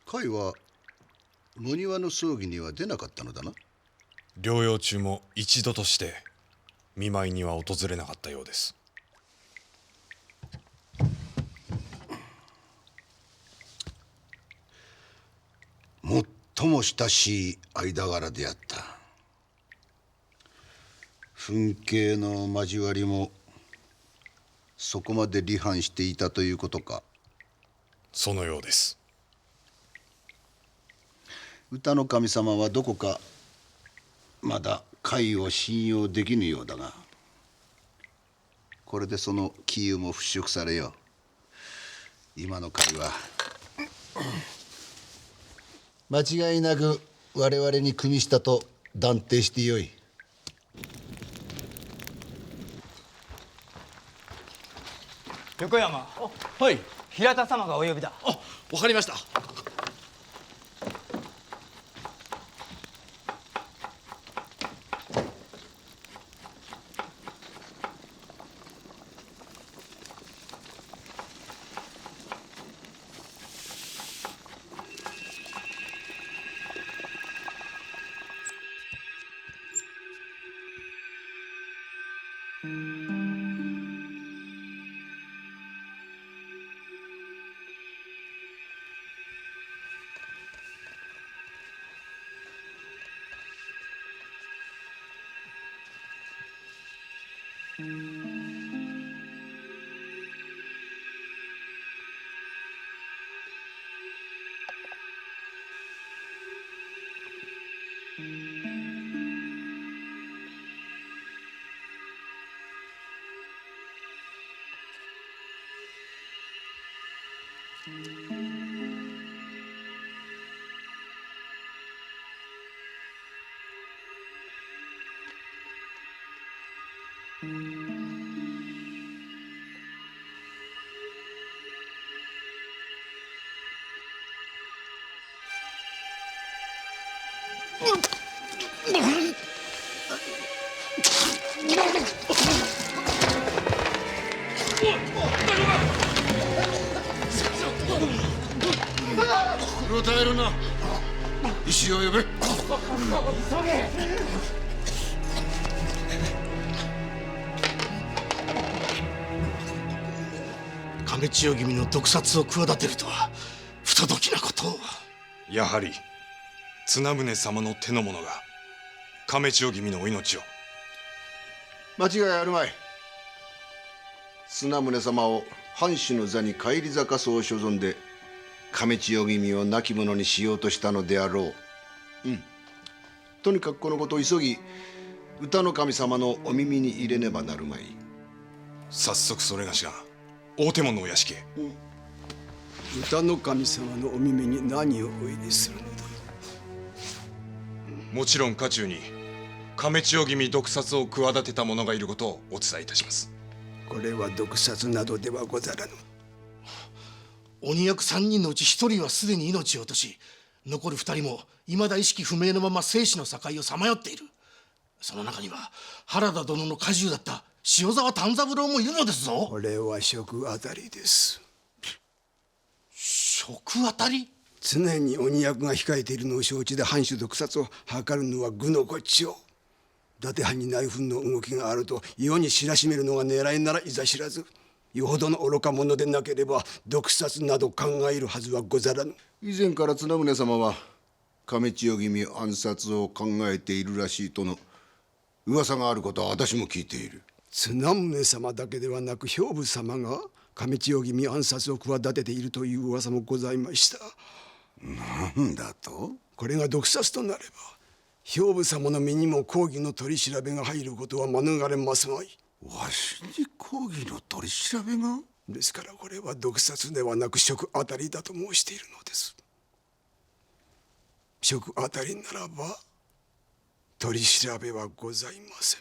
甲斐は茂庭の葬儀には出なかったのだな。療養中も一度として見舞いには訪れなかったようです。最も親しい間柄であった。憤慶の交わりもそこまで離反していたということか。そのようです。歌の神様はどこかまだ甲斐を信用できぬようだが、これでその杞憂も払拭されよう。今の甲斐は間違いなく我々に組みしたと断定してよい。横山。はい。平田様がお呼びだ。あ、わかりました。心を耐えるな。医師を呼べ。亀千代君の毒殺を企てるとは不届きなことを。やはり綱宗様の手の者が亀千代君のお命を。間違いあるまい。綱宗様を藩主の座に返り咲かそう所存で亀千代君を亡き者にしようとしたのであろう。とにかくこのことを急ぎ歌の神様のお耳に入れねばなるまい。早速それがしが大手門のお屋敷へ。歌の神様のお耳に何をお入れするのだ。もちろん家中に亀千代君毒殺を企てた者がいることをお伝えいたします。これは毒殺などではござらぬ。鬼役3人のうち1人はすでに命を落とし、残る2人も未だ意識不明のまま生死の境をさまよっている。その中には原田殿の家中だった塩沢丹三郎もいるのですぞ。これは食あたりです。食あたり？常に鬼役が控えているのを承知で藩主毒殺を図るのは愚の骨頂。伊達藩に内紛の動きがあると世に知らしめるのが狙いならいざ知らず、よほどの愚か者でなければ毒殺など考えるはずはござらぬ。以前から綱宗様は亀千代君暗殺を考えているらしいとの噂があることは私も聞いている。綱宗様だけではなく兵部様が亀千代君暗殺を企てているという噂もございました。なんだと？これが毒殺となれば兵部様の身にも公儀の取り調べが入ることは免れますまい。わしに公儀の取り調べが？ですからこれは毒殺ではなく食あたりだと申しているのです。食あたりならば取り調べはございません。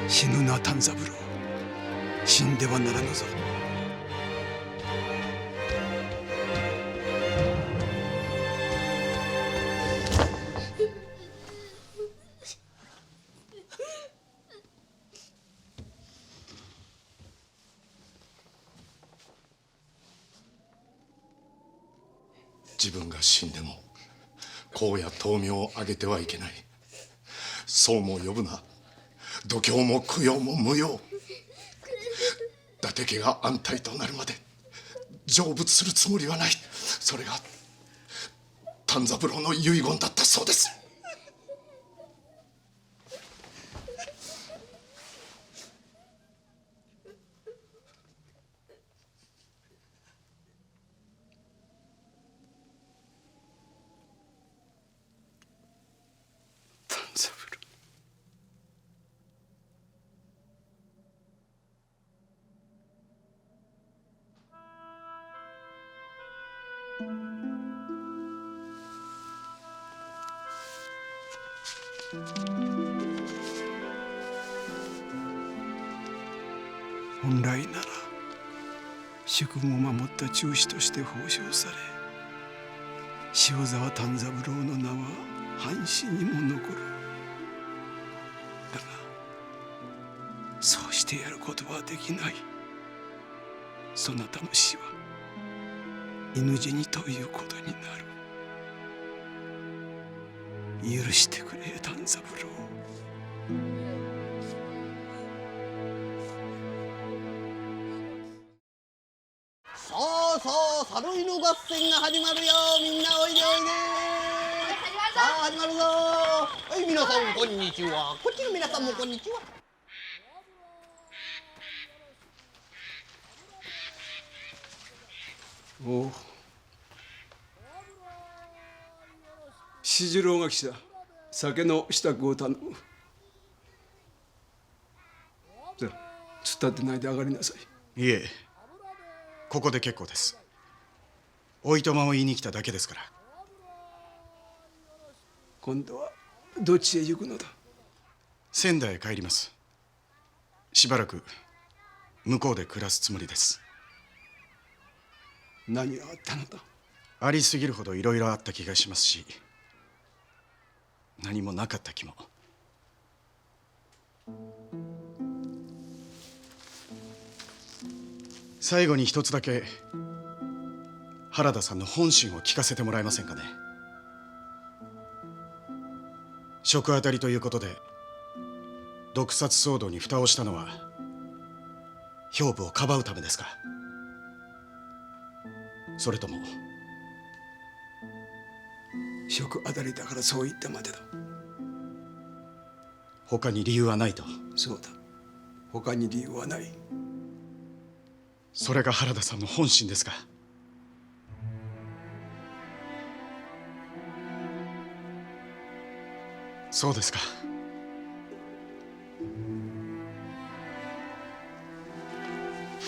死ぬな丹三郎、死んではならぬぞ。自分が死んでも公や灯明をあげてはいけない。そうも呼ぶな。度胸も供養も無用。伊達家が安泰となるまで成仏するつもりはない。それが丹三郎の遺言だったそうです。本来なら主君を守った忠士として褒章され、塩沢丹三郎の名は藩士にも残る。だがそうしてやることはできない。そなたの死は犬死にということになる。許してくれ丹三郎。そうそう、サルイの合戦が始まるよ。みんなおいでおいで。さあ始まるぞ。はい、皆さんこんにちは。こっちの皆さんもこんにちは。おう、七次郎が来た。酒の支度を頼む。じゃあ突っ立ってないで上がりなさい。いえ、ここで結構です。おいとまを言いに来ただけですから。今度はどっちへ行くのだ？仙台へ帰ります。しばらく向こうで暮らすつもりです。何があったのだ？ありすぎるほどいろいろあった気がしますし、何もなかった気も。最後に一つだけ原田さんの本心を聞かせてもらえませんかね。食あたりということで毒殺騒動に蓋をしたのは兵部をかばうためですか、それとも食あたりだからそう言ったまでだ。他に理由はないと？そうだ、他に理由はない。それが原田さんの本心ですか？そうですか。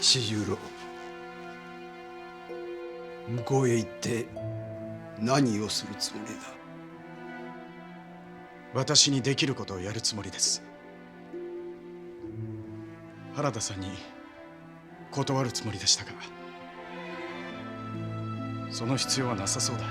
四十郎、向こうへ行って何をするつもりだ？私にできることをやるつもりです。原田さんに断るつもりでしたが、その必要はなさそうだ。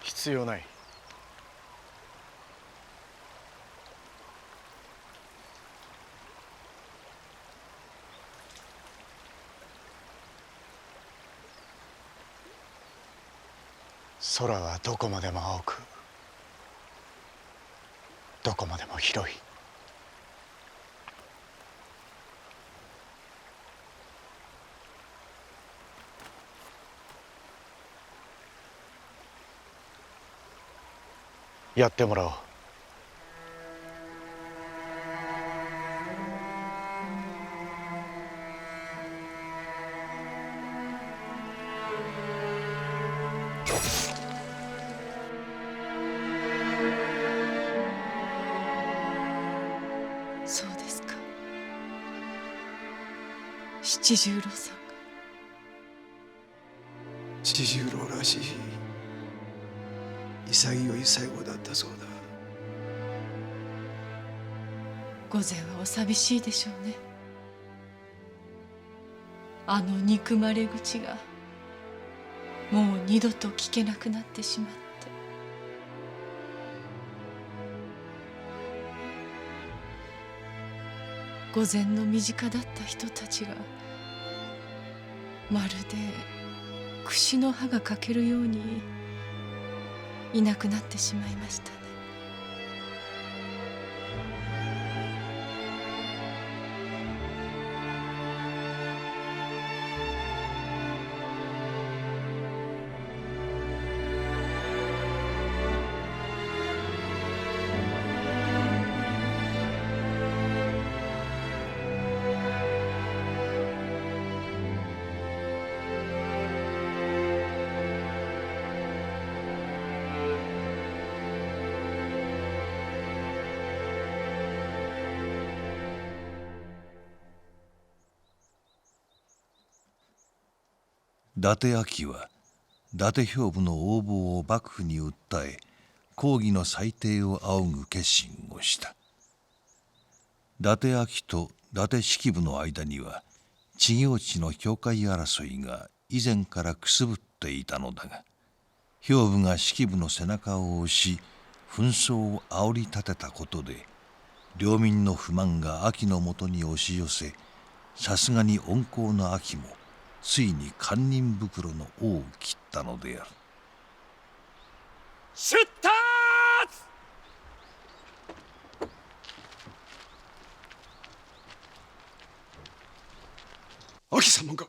必要ない。空はどこまでも青く、どこまでも広い。やってもらおう。そうですか。七十郎さんが。七十郎らしい潔い最後だったそうだ。御前はお寂しいでしょうね。あの憎まれ口がもう二度と聞けなくなってしまって。御前の身近だった人たちがまるで櫛の葉が欠けるようにいなくなってしまいましたね。伊達昭は伊達兵部の横暴を幕府に訴え公儀の裁定を仰ぐ決心をした。伊達昭と伊達式部の間には知行地の境界争いが以前からくすぶっていたのだが、兵部が式部の背中を押し紛争を煽り立てたことで領民の不満が昭のもとに押し寄せ、さすがに温厚な昭もついに堪忍袋の尾を切ったのである。出立！秋様が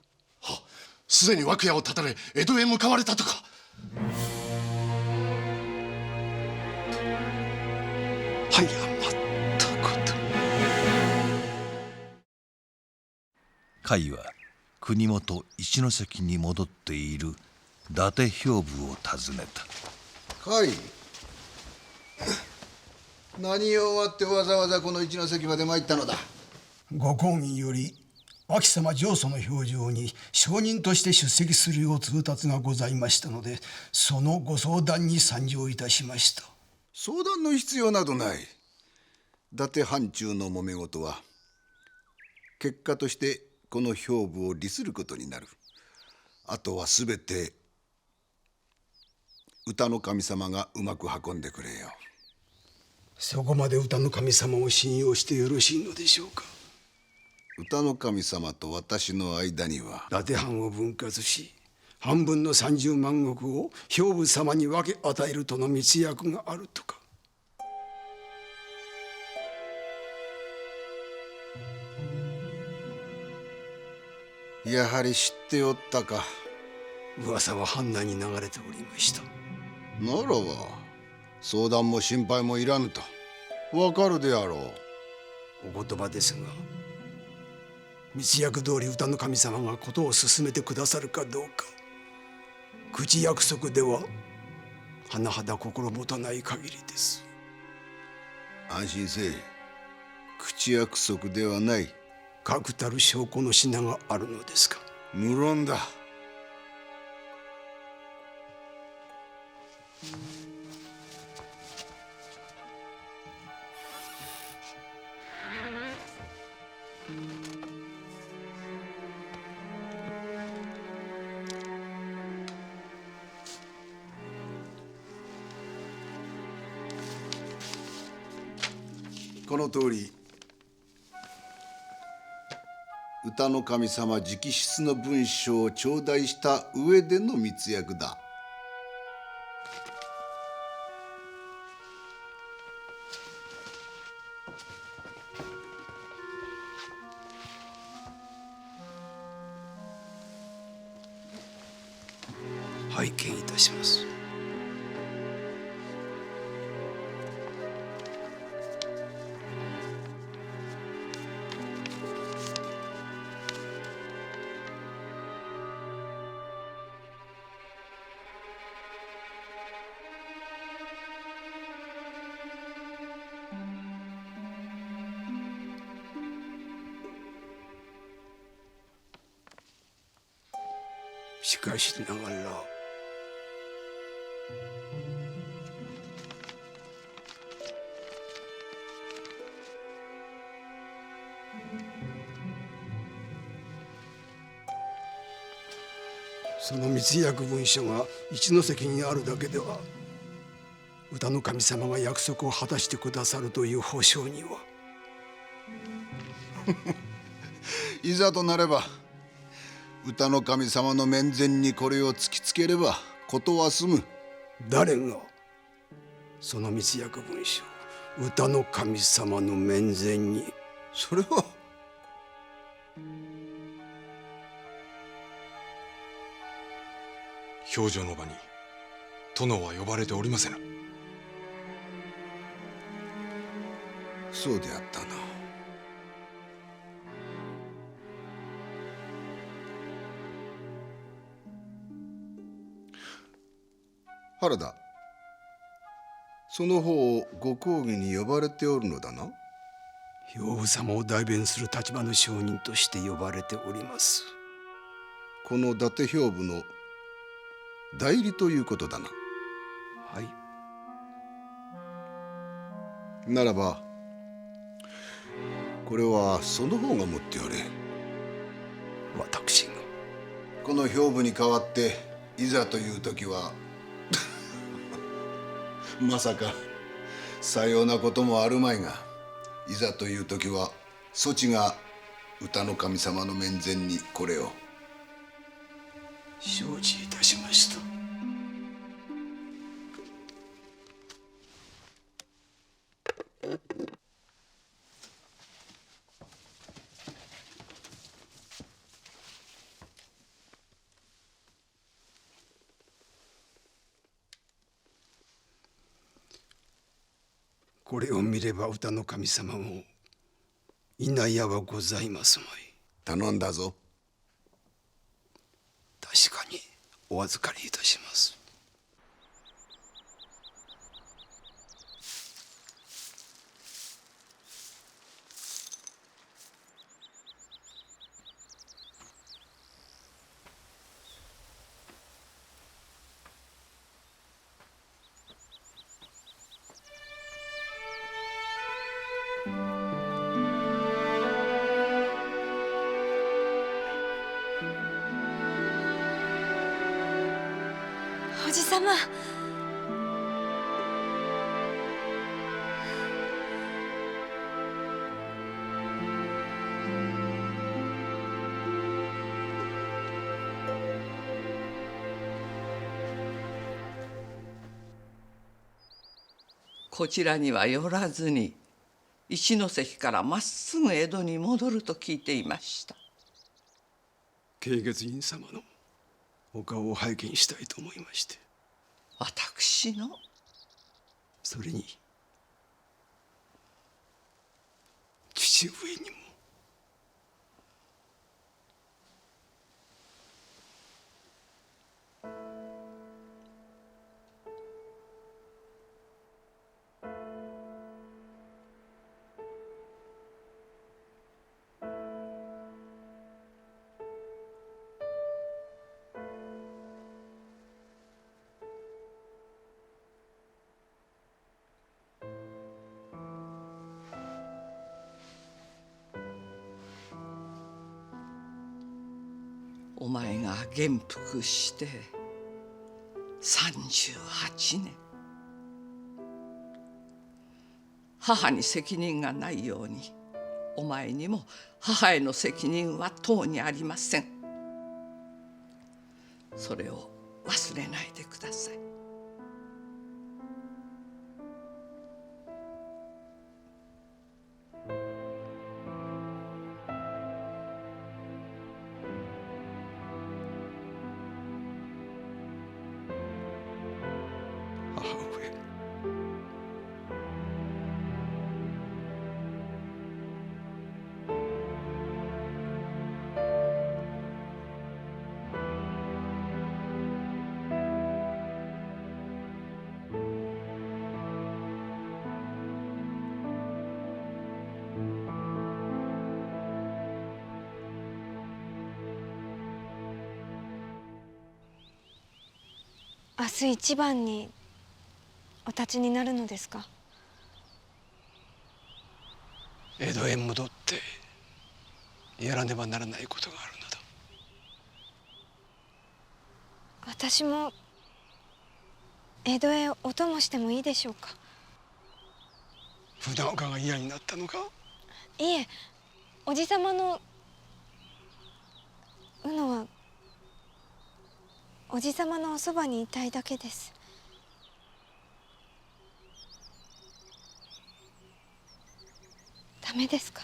すでに涌谷を断たれ江戸へ向かわれたとか。はいやまったこと。甲斐は国元一関に戻っている伊達兵部を訪ねた。甲斐、何を終わってわざわざこの一関まで参ったのだ。ご公儀より秋様上祖の表情に証人として出席するよう通達がございましたので、そのご相談に参上いたしました。相談の必要などない。伊達藩中の揉め事は結果としてこの兵部を利することになる。あとはすべて歌の神様がうまく運んでくれよ。そこまで歌の神様を信用してよろしいのでしょうか。歌の神様と私の間には伊達藩を分割し半分の30万石を兵部様に分け与えるとの密約があるとか。やはり知っておったか。噂は藩内に流れておりました。ならば相談も心配もいらぬとわかるであろう。お言葉ですが、密約通り歌の神様が事を進めてくださるかどうか、口約束では甚だ心もたない限りです。安心せえ。口約束ではない。確たる証拠の品があるのですか。無論だ。この通り歌の神様直筆の文書を頂戴した上での密約だ。拝見いたします。しかしながらその密約文書が一関にあるだけでは歌の神様が約束を果たしてくださるという保証には。いざとなれば歌の神様の面前にこれを突きつければ事は済む。誰がその密約文書を歌の神様の面前に。それは評定の場に殿は呼ばれておりませぬ。そうであったな。原田、その方ご公儀に呼ばれておるのだな。兵部様を代弁する立場の証人として呼ばれております。この伊達兵部の代理ということだな。はい。ならばこれはその方が持っておれ。私がこの兵部に代わっていざという時はまさかさようなこともあるまいが、いざという時はそちが歌の神様の面前にこれを。承知いたしました。これを見れば歌の神様もいないやはございますまい。頼んだぞ。確かにお預かりいたします。おじさま。こちらには寄らずに一関からまっすぐ江戸に戻ると聞いていました。慶月院様のお顔を拝見したいと思いまして。私の？それに父上にも。お前が元服して38年、母に責任がないようにお前にも母への責任はとうにありません。それを忘れないでください。母上、明日一番にお立ちになるのですか？江戸へ戻ってやらねばならないことがあるのだ。私も江戸へお供してもいいでしょうか？船岡が嫌になったのか？いえ、おじさまのうのはおじさまのおそばにいたいだけです。ダメですか？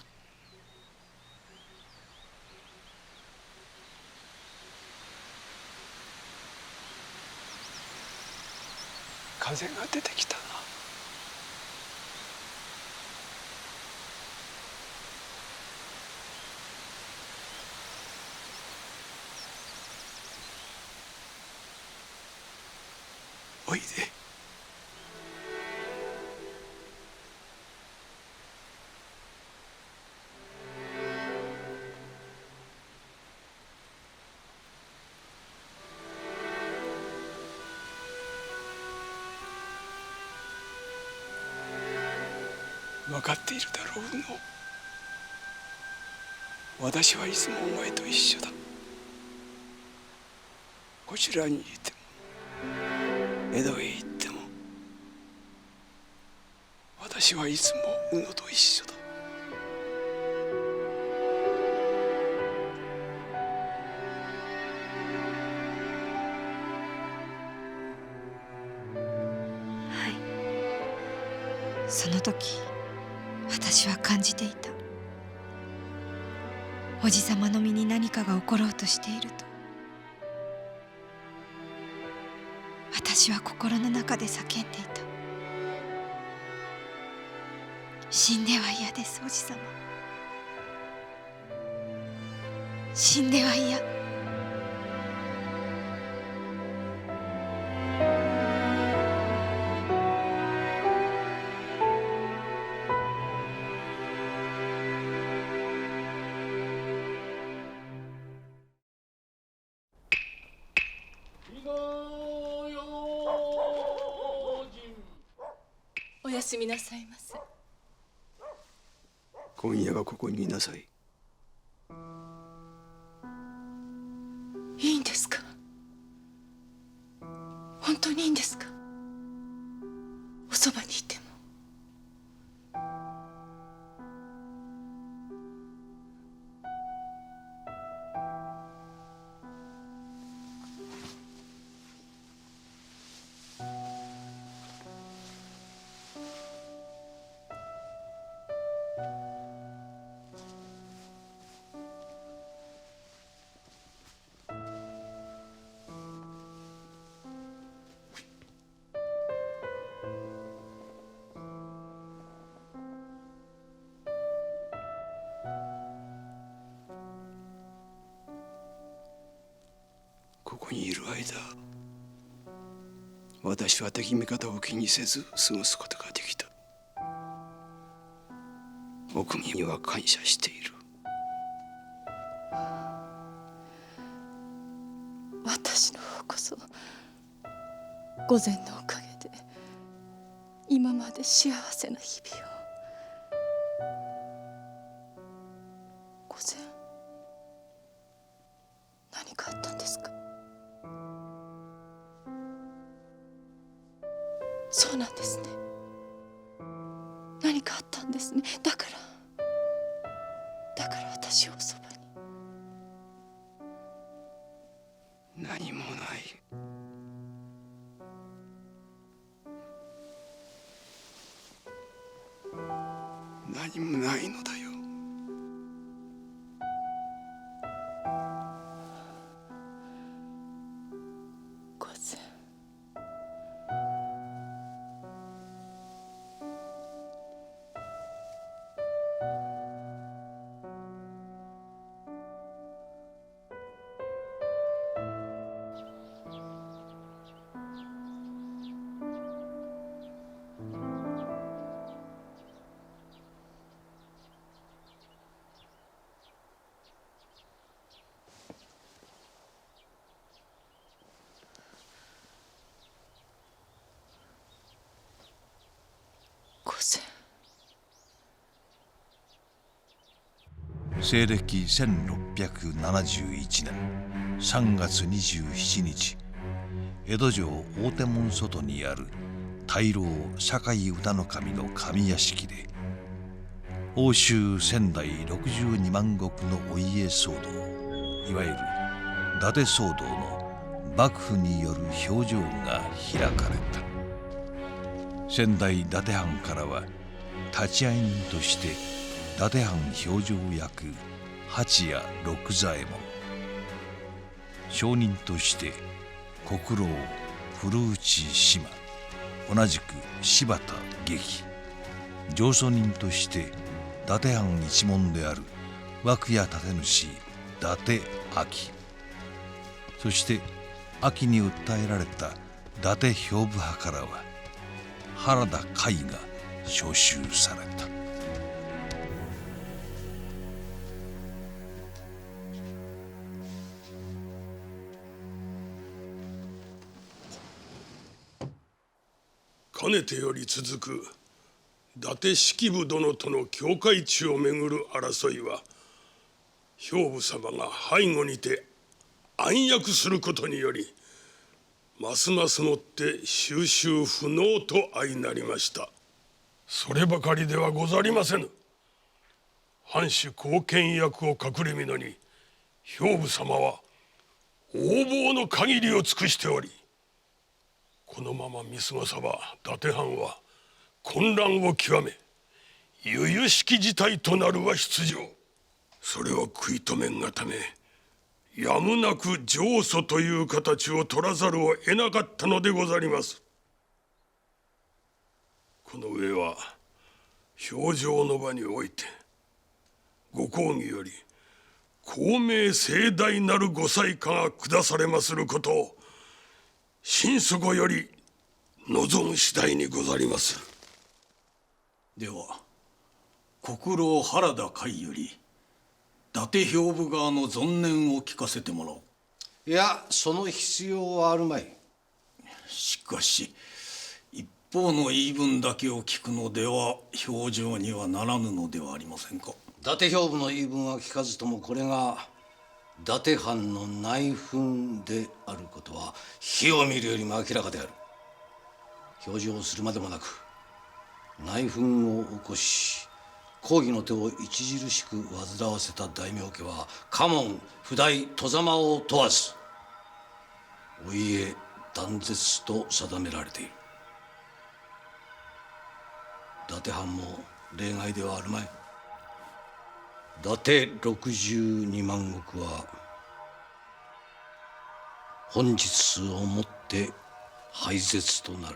風が出てきたな。おいで。分かっているだろうの。私はいつもお前と一緒だ。こちらにいても江戸へ行っても私はいつも宇野と一緒だ。その時私は感じていた。おじさまの身に何かが起ころうとしていると。私は心の中で叫んでいた。死んでは嫌です、おじさま。死んでは嫌。おやすみなさいませ。今夜はここにいなさい。いいんですか？本当にいいんですか？おそばにいても。ここにいる間、私は敵味方を気にせず過ごすことができた。お国には感謝している。私の方こそ御前のおかげで今まで幸せな日々を。御前、何かあったんですか？そうなんですね。何かあったんですね。だから私をおそばに。何もない。何もないのだよ。御前、西暦1671年3月27日、江戸城大手門外にある大老堺歌の神の上屋敷で、欧州仙台62万石のお家騒動、いわゆる伊達騒動の幕府による評定が開かれた。仙台伊達藩からは立会人として伊達藩評定役八谷六左衛門、証人として国老古内島、同じく柴田劇、上訴人として伊達藩一門である涌谷立主伊達昭、そして昭に訴えられた伊達兵部派からは原田海が召集された。かねてより続く伊達式部殿との境界地をめぐる争いは、兵部様が背後にて暗躍することにより、ますますもって収拾不能と相なりました。そればかりではござりませぬ。藩主後見役を隠れみのに、兵部様は横暴の限りを尽くしており、このまま見過ごさば伊達藩は混乱を極め由々しき事態となるは必定。それを食い止めんがためやむなく上訴という形を取らざるを得なかったのでござります。この上は評定の場においてご公儀より公明盛大なるご裁可が下されますることを心底より望む次第にござりまする。では国老原田会より伊達兵部側の存念を聞かせてもらおう。いや、その必要はあるまい。しかし一方の言い分だけを聞くのでは評定にはならぬのではありませんか。伊達兵部の言い分は聞かずとも、これが伊達藩の内紛であることは火を見るよりも明らかである。評定をするまでもなく内紛を起こし公儀の手を著しく煩わせた大名家は家門不代外様を問わずお家断絶と定められている。伊達藩も例外ではあるまい。伊達62万石は本日をもって廃絶となる。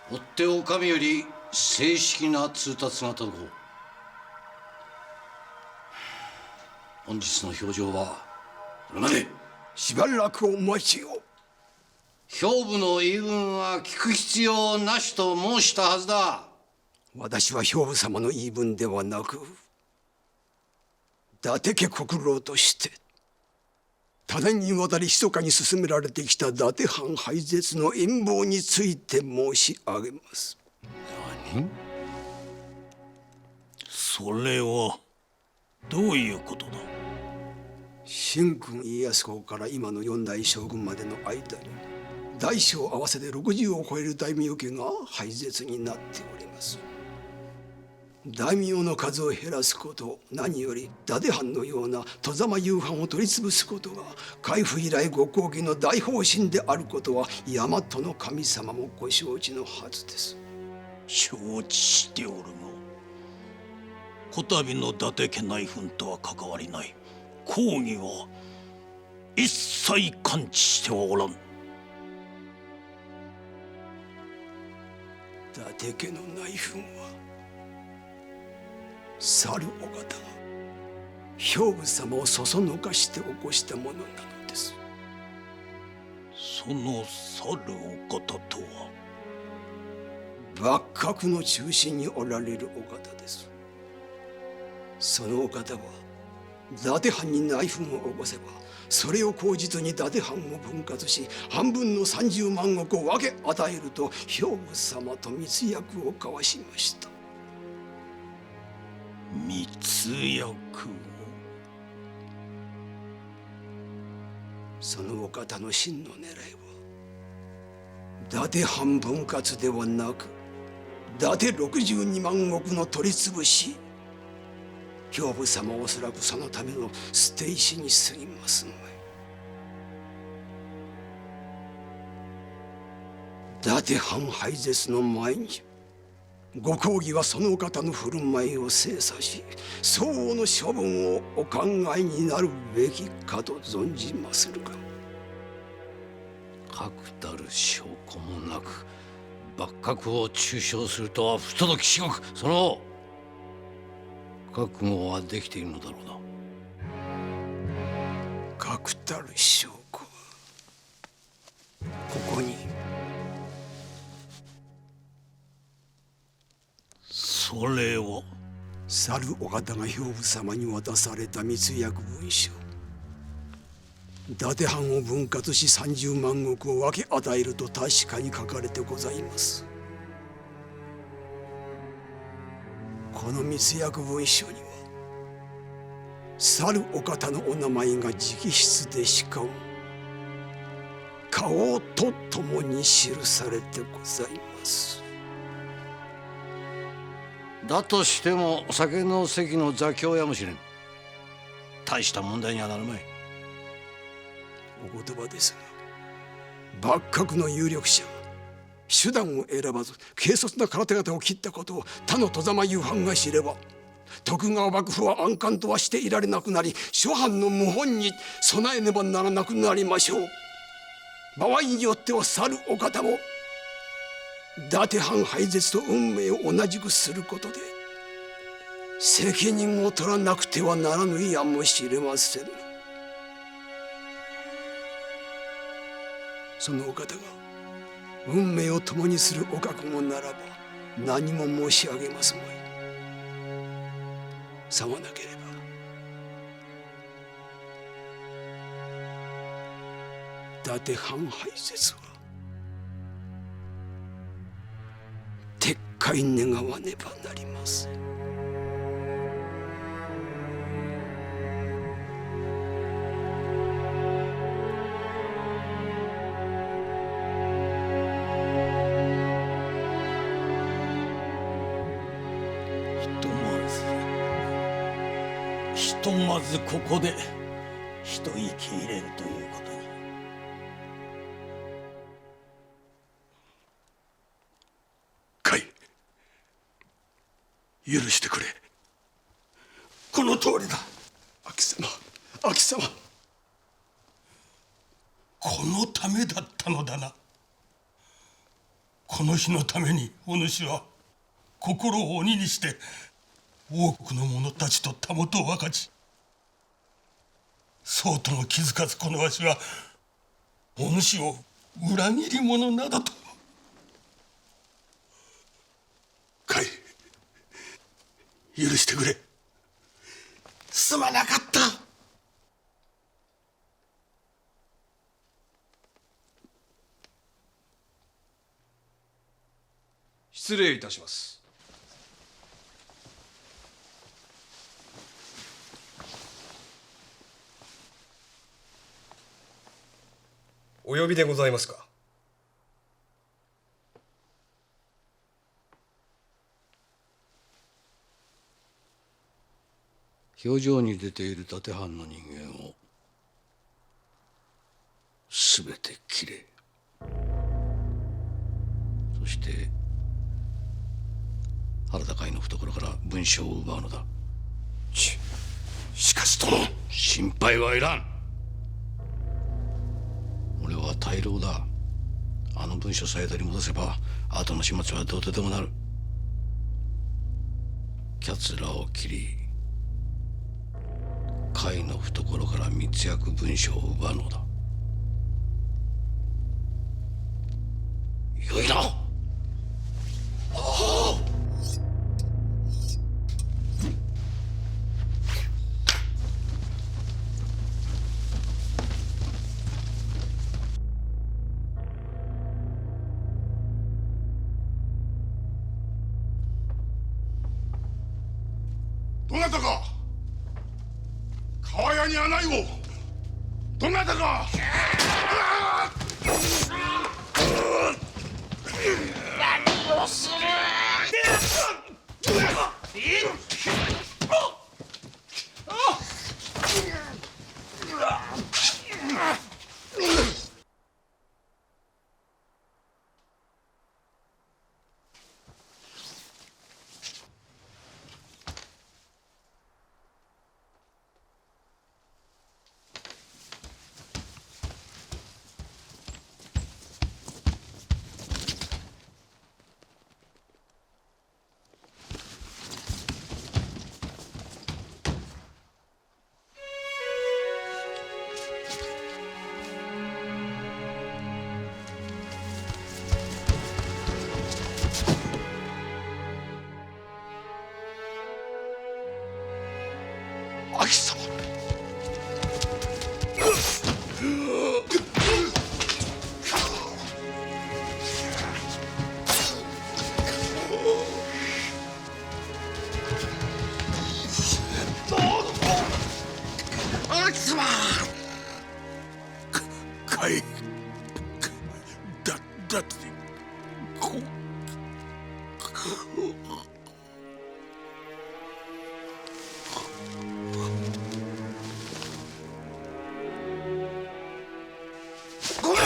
追ってお上より正式な通達が届こう。本日の評定はこれまで。しばらくお待ちを。兵部の言い分は聞く必要なしと申したはずだ。私は兵部様の言い分ではなく伊達家国老として多年にわたり密かに進められてきた伊達藩廃絶の陰謀について申し上げます。何？それはどういうことだ。神君家康公から今の四代将軍までの間に大小合わせて60を超える大名家が廃絶になっております。大名の数を減らすこと、何より伊達藩のような外様夕飯を取り潰すことが開府以来ご公儀の大方針であることは大和の神様もご承知のはずです。承知しておるが、こたびの伊達家内紛とは関わりない。公儀は一切関知してはおらん。伊達家の内紛は猿尾形が兵部様をそそのかして起こしたものなのです。その猿尾形とは幕閣の中心におられるお方です。そのお方は伊達藩に内紛を起こせばそれを口実に伊達藩を分割し半分の30万石を分け与えると兵部様と密約を交わしました。密約を。そのお方の真の狙いは伊達藩分割ではなく伊達62万石の取り潰し。兵部様はおそらくそのための捨て石に過ぎますまい。伊達藩廃絶の前にご公儀はそのお方の振る舞いを精査し相応の処分をお考えになるべきかと存じまするが。確たる証拠もなく幕閣を中傷するとは不届き至極。その覚悟はできているのだろうな。確たる証拠はここに。それは猿尾形が兵部様に渡された密約文書。伊達藩を分割し30万石を分け与えると確かに書かれてございます。この密約文書には猿尾形のお名前が直筆で、しかも顔とともに記されてございます。だとしても酒の席の座興やもしれん。大した問題にはなるまい。お言葉ですが幕閣の有力者手段を選ばず軽率な空手方を切ったことを他の外様夕飯が知れば、徳川幕府は安閑とはしていられなくなり、諸藩の謀反に備えねばならなくなりましょう。場合によっては去るお方も伊達藩廃絶と運命を同じくすることで責任を取らなくてはならぬやもしれません。そのお方が運命を共にするお覚悟ならば何も申し上げますまい。さもなければ伊達藩廃絶は撤回願わねばなりません。ひとまずここで一息入れるということに。甲斐、許してくれ。この通りだ。秋様、秋様、このためだったのだな。この日のためにお主は心を鬼にして多くの者たちとたもとを分かち、そうとも気づかずこのわしはお主を裏切り者などと。甲斐、許してくれ。すまなかった。失礼いたします。お呼びでございますか。表情に出ている伊達藩の人間をすべて切れ。そして原田甲斐の懐から文書を奪うのだ。しかし殿、心配はいらん。俺は大老だ。あの文書さえ取り戻せば後の始末はどうとでもなる。奴らを切り甲斐の懐から密約文書を奪うのだ。よいな。どなたか川屋に案内を。どなたか。何をする。秋様。秋様。甲斐。だってこごめん。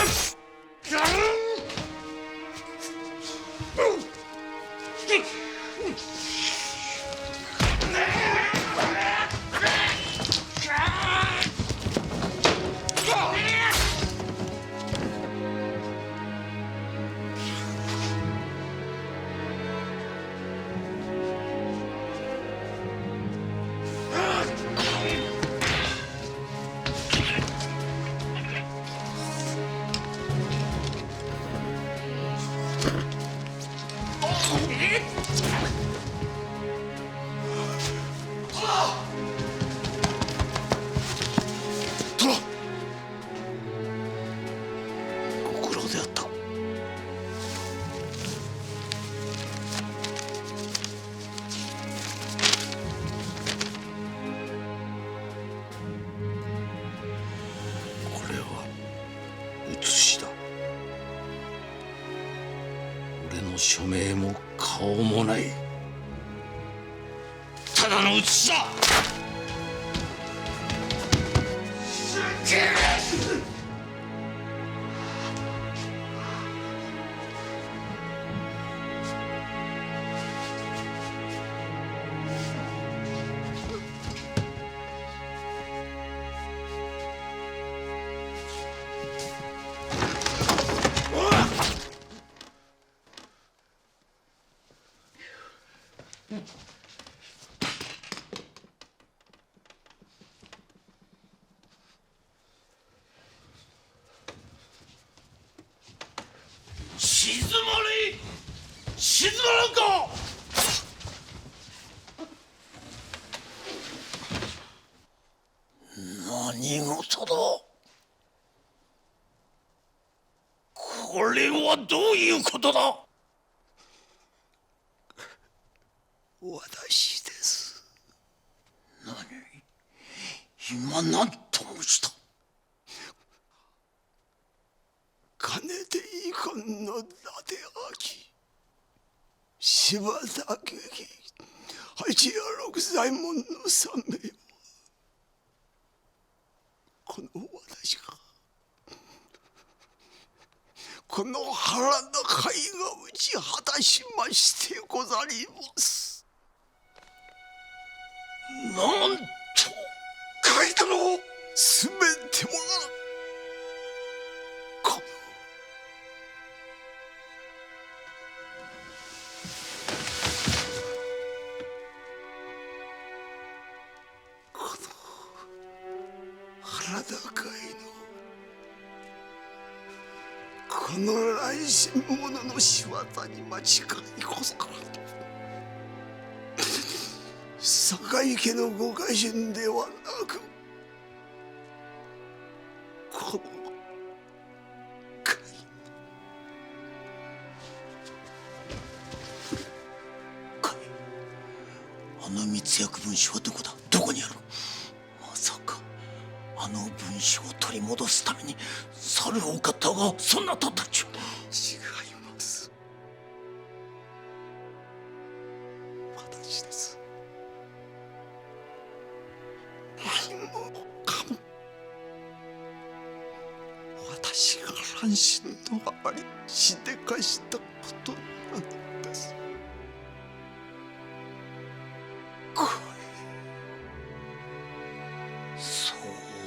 ご苦労であった。これは写しだ。俺の署名も顔もない、ただの写しだ。静まれ、静まらんか。何事だ。これはどういうことだ。私です。何、今何と申した。金で遺恨の伊達明、柴田家義、八夜六左衛門の三名は、この私がこの原田会が打ち果たしましてござります。なんと書いたの。すべてもが原田会のこの乱心者の仕業に間違いござらぬ。坂井家のご家臣ではなく、この会、あの密約文書はどこだ。どこにある。まさかあの文書を取り戻すために猿お方がそなたたちを。違います。私です。何もかも私が乱心のあまりしでかしたことなのです。そ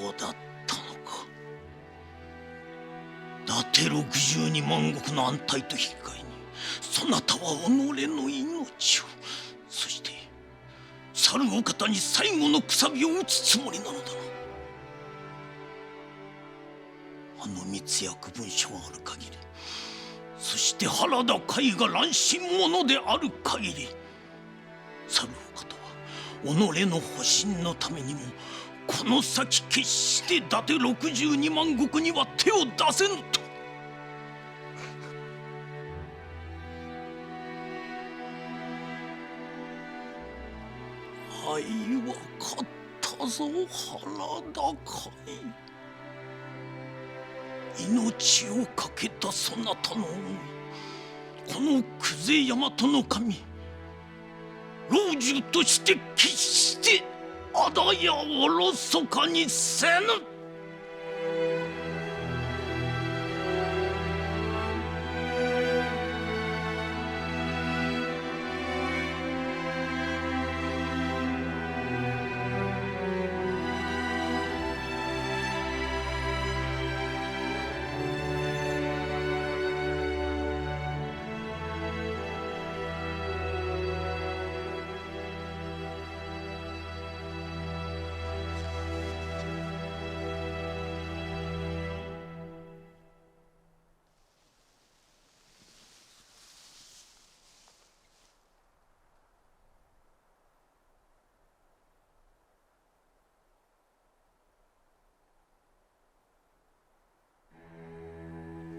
うだったのか。伊達62万石の安泰と引き換えに、そなたは己の命を、そして猿お方に最後のくさびを打つつもりなのだな。あの密約文書がある限り、そして原田会が乱心者である限り、猿お方は己の保身のためにもこの先決して伊達62万石には手を出せぬと。愛は勝ったぞ原田会。命を懸けたそなたの思い、この久世大和の神、老中として決してあだやおろそかにせぬ。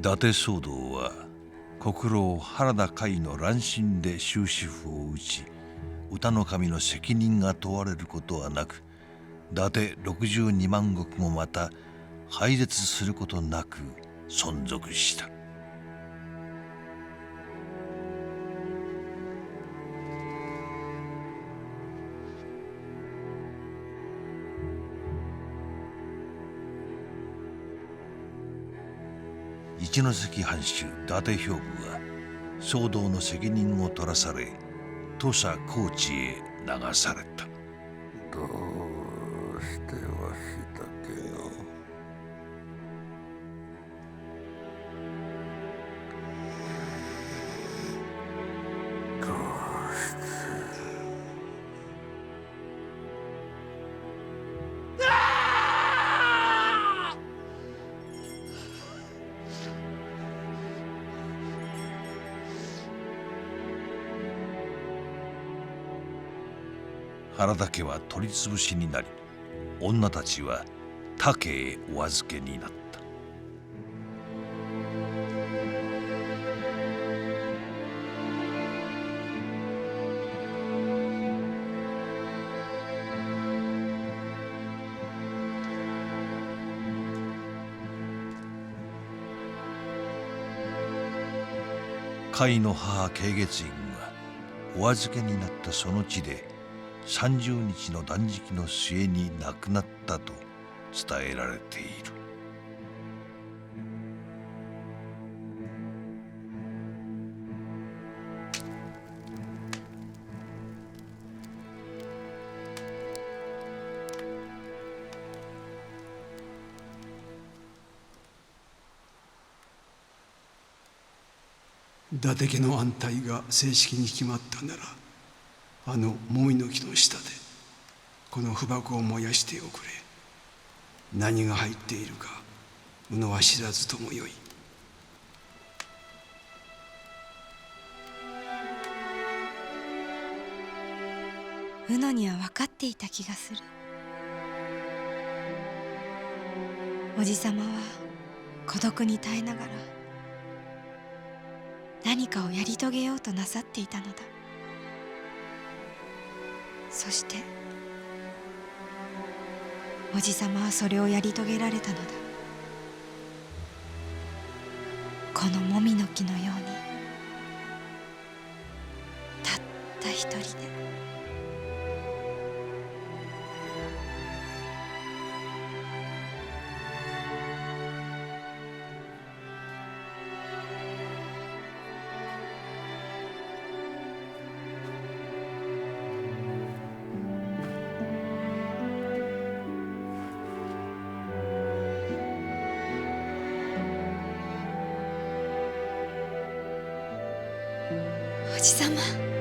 達騒動は国老原田甲斐の乱心で終止符を打ち、歌の神の責任が問われることはなく、伊達62万石もまた廃絶することなく存続した。一関藩主伊達兵部は騒動の責任を取らされ、土佐高知へ流された。どうしてわしだけが。どうして。原田家は取り潰しになり、女たちは他家へお預けになった。甲斐の母慶月院はお預けになったその地で30日の断食の末に亡くなったと伝えられている。伊達家の安泰が正式に決まったなら、あのもみの木の下でこの符箱を燃やしておくれ。何が入っているか宇野は知らずともよい。宇野には分かっていた気がする。おじさまは孤独に耐えながら何かをやり遂げようとなさっていたのだ。そしておじさまはそれをやり遂げられたのだ。このもみの木のようにたった一人で。おじさま。